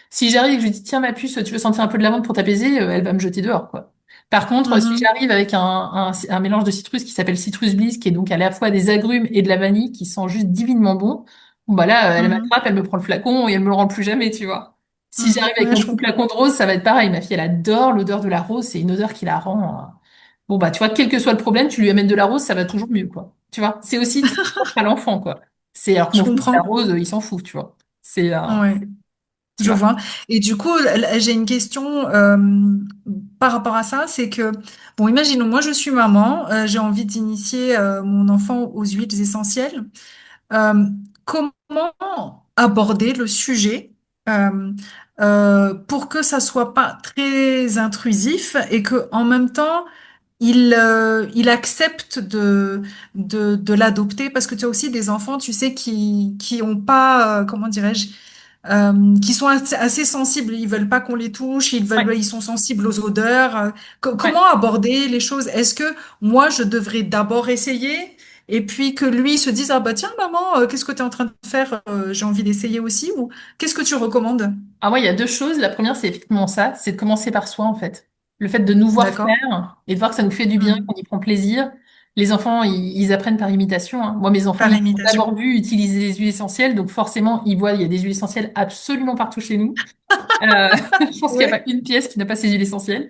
si j'arrive et que je lui dis tiens ma puce, tu veux sentir un peu de lavande pour t'apaiser, elle va me jeter dehors quoi. Par contre, si Mhm, j'arrive avec un mélange de citrus qui s'appelle Citrus Bliss, qui est donc à la fois des agrumes et de la vanille, qui sent juste divinement bon, bon bah là, elle mhm, m'attrape, elle me prend le flacon et elle me le rend plus jamais, tu vois. Si mhm. j'arrive avec Ouais, mon je petit comprends. flacon de rose, ça va être pareil. Ma fille, elle adore l'odeur de la rose. C'est une odeur qui la rend. Bon, bah, tu vois, quel que soit le problème, tu lui amènes de la rose, ça va toujours mieux, quoi. Tu vois, c'est aussi très propre à l'enfant, quoi. Alors que Je mon fils, la comprends. rose, il s'en fout, tu vois. Ouais, Tu je vois. vois. Et du coup, j'ai une question par rapport à ça, c'est que, bon, imaginons, moi je suis maman, j'ai envie d'initier mon enfant aux huiles essentielles. Euh, Comment aborder le sujet euh, pour que ça soit pas très intrusif et que en même temps il accepte de l'adopter parce que tu as aussi des enfants, tu sais, qui ont pas, comment dirais-je, qui sont assez sensibles. Ils veulent pas qu'on les touche, Ouais, ils sont sensibles aux odeurs. ouais. Comment aborder les choses? Est-ce que moi, je devrais d'abord essayer et puis que lui se dise, ah bah tiens, maman, qu'est-ce que tu es en train de faire? J'ai envie d'essayer aussi. Ou qu'est-ce que tu recommandes? Alors moi, il y a deux choses. La première, c'est effectivement ça, c'est de commencer par soi, en fait. Le fait de nous voir D'accord? faire et de voir que ça nous fait du bien, Mhm. qu'on y prend plaisir. Les enfants, ils apprennent par imitation, hein. Moi, mes enfants, Par ils m'ont imitation. d'abord vu utiliser des huiles essentielles, donc forcément, ils voient, il y a des huiles essentielles absolument partout chez nous. Je pense qu'il n'y a pas Oui, une pièce qui n'a pas ses huiles essentielles.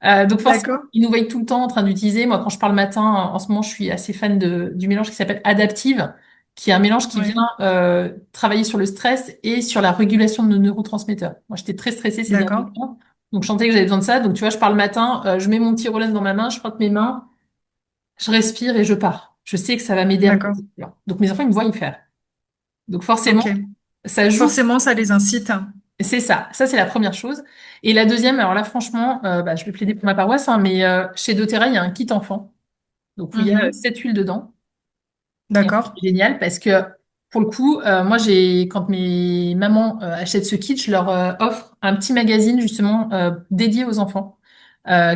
Donc forcément, d'accord. ils nous voient tout le temps en train d'utiliser. Moi, quand je parle matin, en ce moment, je suis assez fan du mélange qui s'appelle Adaptive, qui est un mélange qui vient Oui, travailler sur le stress et sur la régulation de nos neurotransmetteurs. Moi, j'étais très stressée ces derniers d'accord. temps, donc je sentais que j'avais besoin de ça. Donc tu vois, je parle le matin, je mets mon petit Roll'On dans ma main, je frotte mes mains, je respire et je pars. Je sais que ça va m'aider à me D'accord. poser. Donc mes enfants, ils me voient y faire. Donc forcément, Ok. ça joue. Forcément, ça les incite. C'est ça. Ça, c'est la première chose. Et la deuxième, alors là, franchement, bah, je vais plaider pour ma paroisse, hein, mais chez doTERRA, il y a un kit enfant, donc où il y a Mhm. 7 huiles dedans. Et en fait, D'accord. c'est génial parce que, pour le coup, moi, quand mes mamans achètent ce kit, je leur offre un petit magazine, justement, dédié aux enfants,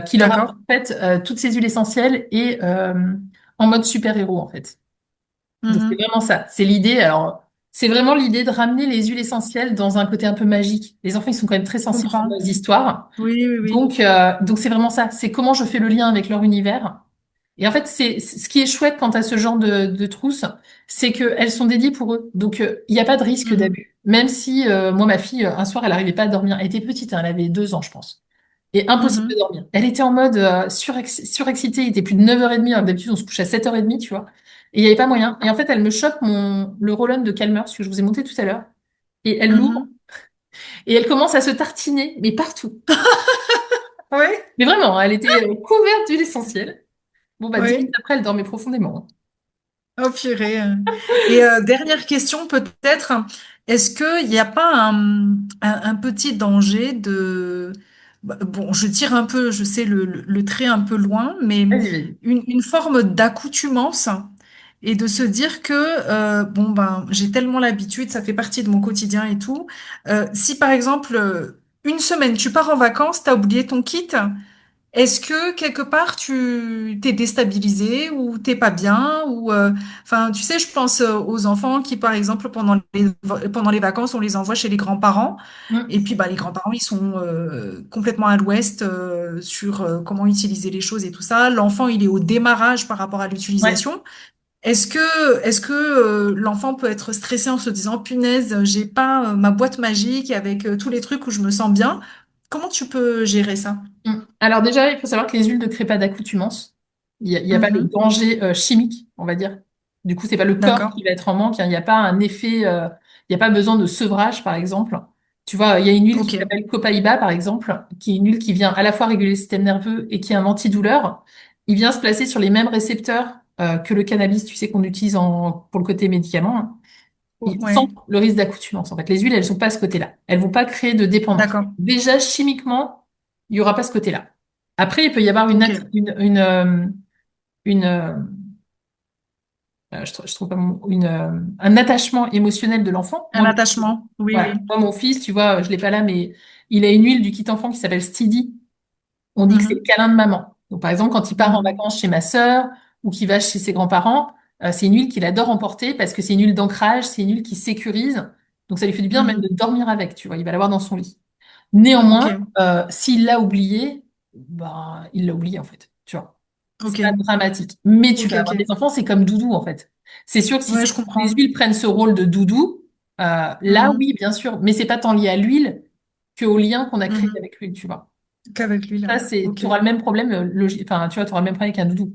qui leur apporte, D'accord. en fait, toutes ces huiles essentielles et en mode super-héros, en fait. Donc c'est Mhm. vraiment ça. C'est l'idée. Alors c'est vraiment l'idée de ramener les huiles essentielles dans un côté un peu magique. Les enfants ils sont quand même très Je sensibles comprends. aux histoires. Oui, oui, oui. Donc c'est vraiment ça. C'est comment je fais le lien avec leur univers. Et en fait ce qui est chouette quant à ce genre de trousses, c'est qu'elles sont dédiées pour eux. Donc il n'y a pas de risque Mhm. d'abus. Même si moi ma fille un soir elle n'arrivait pas à dormir. Elle était petite, hein, elle avait 2 ans je pense. Et impossible de Mhm. dormir. Elle était en mode surexcitée, il était plus de 9h30, alors que d'habitude on se couche à 7h30, tu vois. Et il n'y avait pas moyen. Et en fait, elle me chope le roll-on de Calmer, ce que je vous ai monté tout à l'heure. Et elle l'ouvre Mhm. et elle commence à se tartiner, mais partout. Oui, Mais vraiment, elle était couverte d'huile essentielle. Bon, bah, 10 minutes oui. après, elle dormait profondément. Oh purée. Et dernière question peut-être, est-ce qu'il n'y a pas un petit danger de... Bon, je tire un peu, je sais, le trait un peu loin, mais Vas-y, vas-y. une forme d'accoutumance et de se dire que, bon, ben, j'ai tellement l'habitude, ça fait partie de mon quotidien et tout. Si par exemple, une semaine, tu pars en vacances, tu as oublié ton kit, Est-ce que quelque part tu t'es déstabilisé ou t'es pas bien ou enfin tu sais je pense aux enfants qui par exemple pendant les vacances on les envoie chez les grands-parents et Mm. puis bah les grands-parents ils sont complètement à l'ouest sur comment utiliser les choses et tout ça. L'enfant il est au démarrage par rapport à Ouais. l'utilisation. Est-ce que l'enfant peut être stressé en se disant punaise j'ai pas ma boîte magique avec tous les trucs où je me sens bien. Comment tu peux gérer ça? Mm. Alors déjà, il faut savoir que les huiles ne créent pas d'accoutumance. Il y a pas de Mhm. danger chimique, on va dire. Du coup, c'est pas le corps D'accord. qui va être en manque, hein. Il n'y a pas un effet, il n'y a pas besoin de sevrage, par exemple. Tu vois, il y a une huile qui Ok. s'appelle Copaiba, par exemple, qui est une huile qui vient à la fois réguler le système nerveux et qui est un antidouleur. Il vient se placer sur les mêmes récepteurs que le cannabis, tu sais, qu'on utilise pour le côté médicament, hein. Sans Ouais, le risque d'accoutumance. En fait, les huiles, elles sont pas à ce côté-là. Elles vont pas créer de dépendance. d'accord. Déjà, chimiquement, il y aura pas ce côté-là. Après, il peut y avoir une, Ok. atti- une je trouve pas un attachement émotionnel de l'enfant. Un Moi, attachement. Oui, voilà. oui. Moi, mon fils, tu vois, je l'ai pas là, mais il a une huile du kit enfant qui s'appelle Steady. On dit que c'est le Mhm. câlin de maman. Donc, par exemple, quand il part en Mhm. vacances chez ma sœur ou qu'il va chez ses grands-parents, c'est une huile qu'il adore emporter parce que c'est une huile d'ancrage, c'est une huile qui sécurise. Donc, ça lui fait du bien même de Mhm. dormir avec, tu vois. Il va l'avoir dans son lit. Ok. Néanmoins, s'il l'a oublié, ben, il l'a oublié, en fait. Tu vois. C'est Ok. pas dramatique. Mais tu Ok, vas avoir des ok. enfants, c'est comme doudou, en fait. C'est sûr que si Ouais, je les comprends. huiles prennent ce rôle de doudou, là, Mhm. oui, bien sûr. Mais c'est pas tant lié à l'huile qu'au lien qu'on a créé Mhm. avec l'huile, tu vois. Qu'avec lui, là. Ça, Ok. tu auras le même problème, enfin, tu vois, tu auras le même problème qu'un doudou.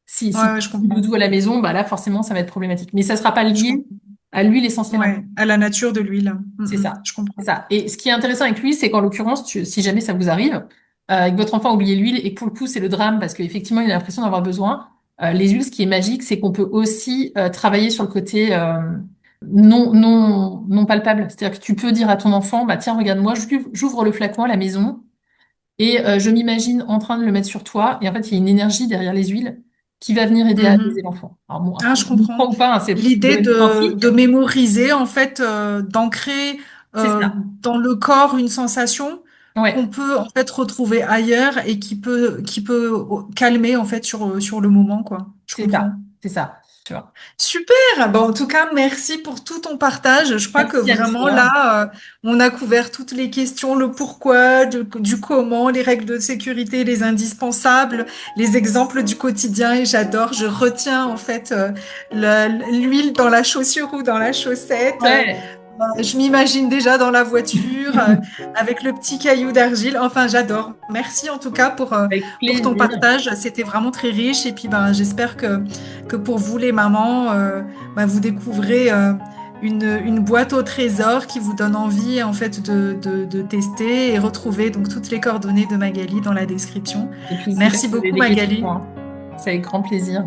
Si Ouais, tu ouais, je as un comprends. doudou à la maison, bah là, forcément, ça va être problématique. Mais ça sera pas Je lié comprends. à l'huile essentiellement. Ouais, à la nature de l'huile. C'est Mhm. ça. Je C'est comprends. ça. Et ce qui est intéressant avec l'huile, c'est qu'en l'occurrence, si jamais ça vous arrive, et que votre enfant a oublié l'huile et que pour le coup, c'est le drame parce qu'effectivement, il a l'impression d'avoir besoin, les huiles, ce qui est magique, c'est qu'on peut aussi travailler sur le côté non palpable. C'est-à-dire que tu peux dire à ton enfant, bah tiens, regarde, moi, j'ouvre le flacon à la maison. Et je m'imagine en train de le mettre sur toi. Et en fait, il y a une énergie derrière les huiles qui va venir aider à Mhm. apaiser l'enfant. Alors bon, Ah, après, je on y comprends. croit ou pas, hein, c'est le L'idée domaine de quantique. mémoriser, en fait, d'ancrer C'est ça. dans le corps une sensation qu'on Ouais, peut en fait retrouver ailleurs et qui peut calmer en fait sur le moment, quoi. Je c'est ça. comprends. C'est ça. Tu vois. Super. Bon, en tout cas, merci pour tout ton partage. Je crois que Merci à vraiment toi. là, on a couvert toutes les questions, le pourquoi, du comment, les règles de sécurité, les indispensables, les exemples du quotidien. Et j'adore. Je retiens en fait l'huile dans la chaussure ou dans la chaussette. Ouais, Je m'imagine déjà dans la voiture avec le petit caillou d'argile. Enfin, j'adore. Merci en tout cas avec pour ton plaisir. partage. C'était vraiment très riche. Et puis, ben, j'espère que pour vous, les mamans, ben, vous découvrez une boîte au trésor qui vous donne envie en fait de tester et retrouver donc toutes les coordonnées de Magali dans la description. Et puis, n'hésitez pas à Merci poser beaucoup, des questions, Magali. hein. C'est avec grand plaisir.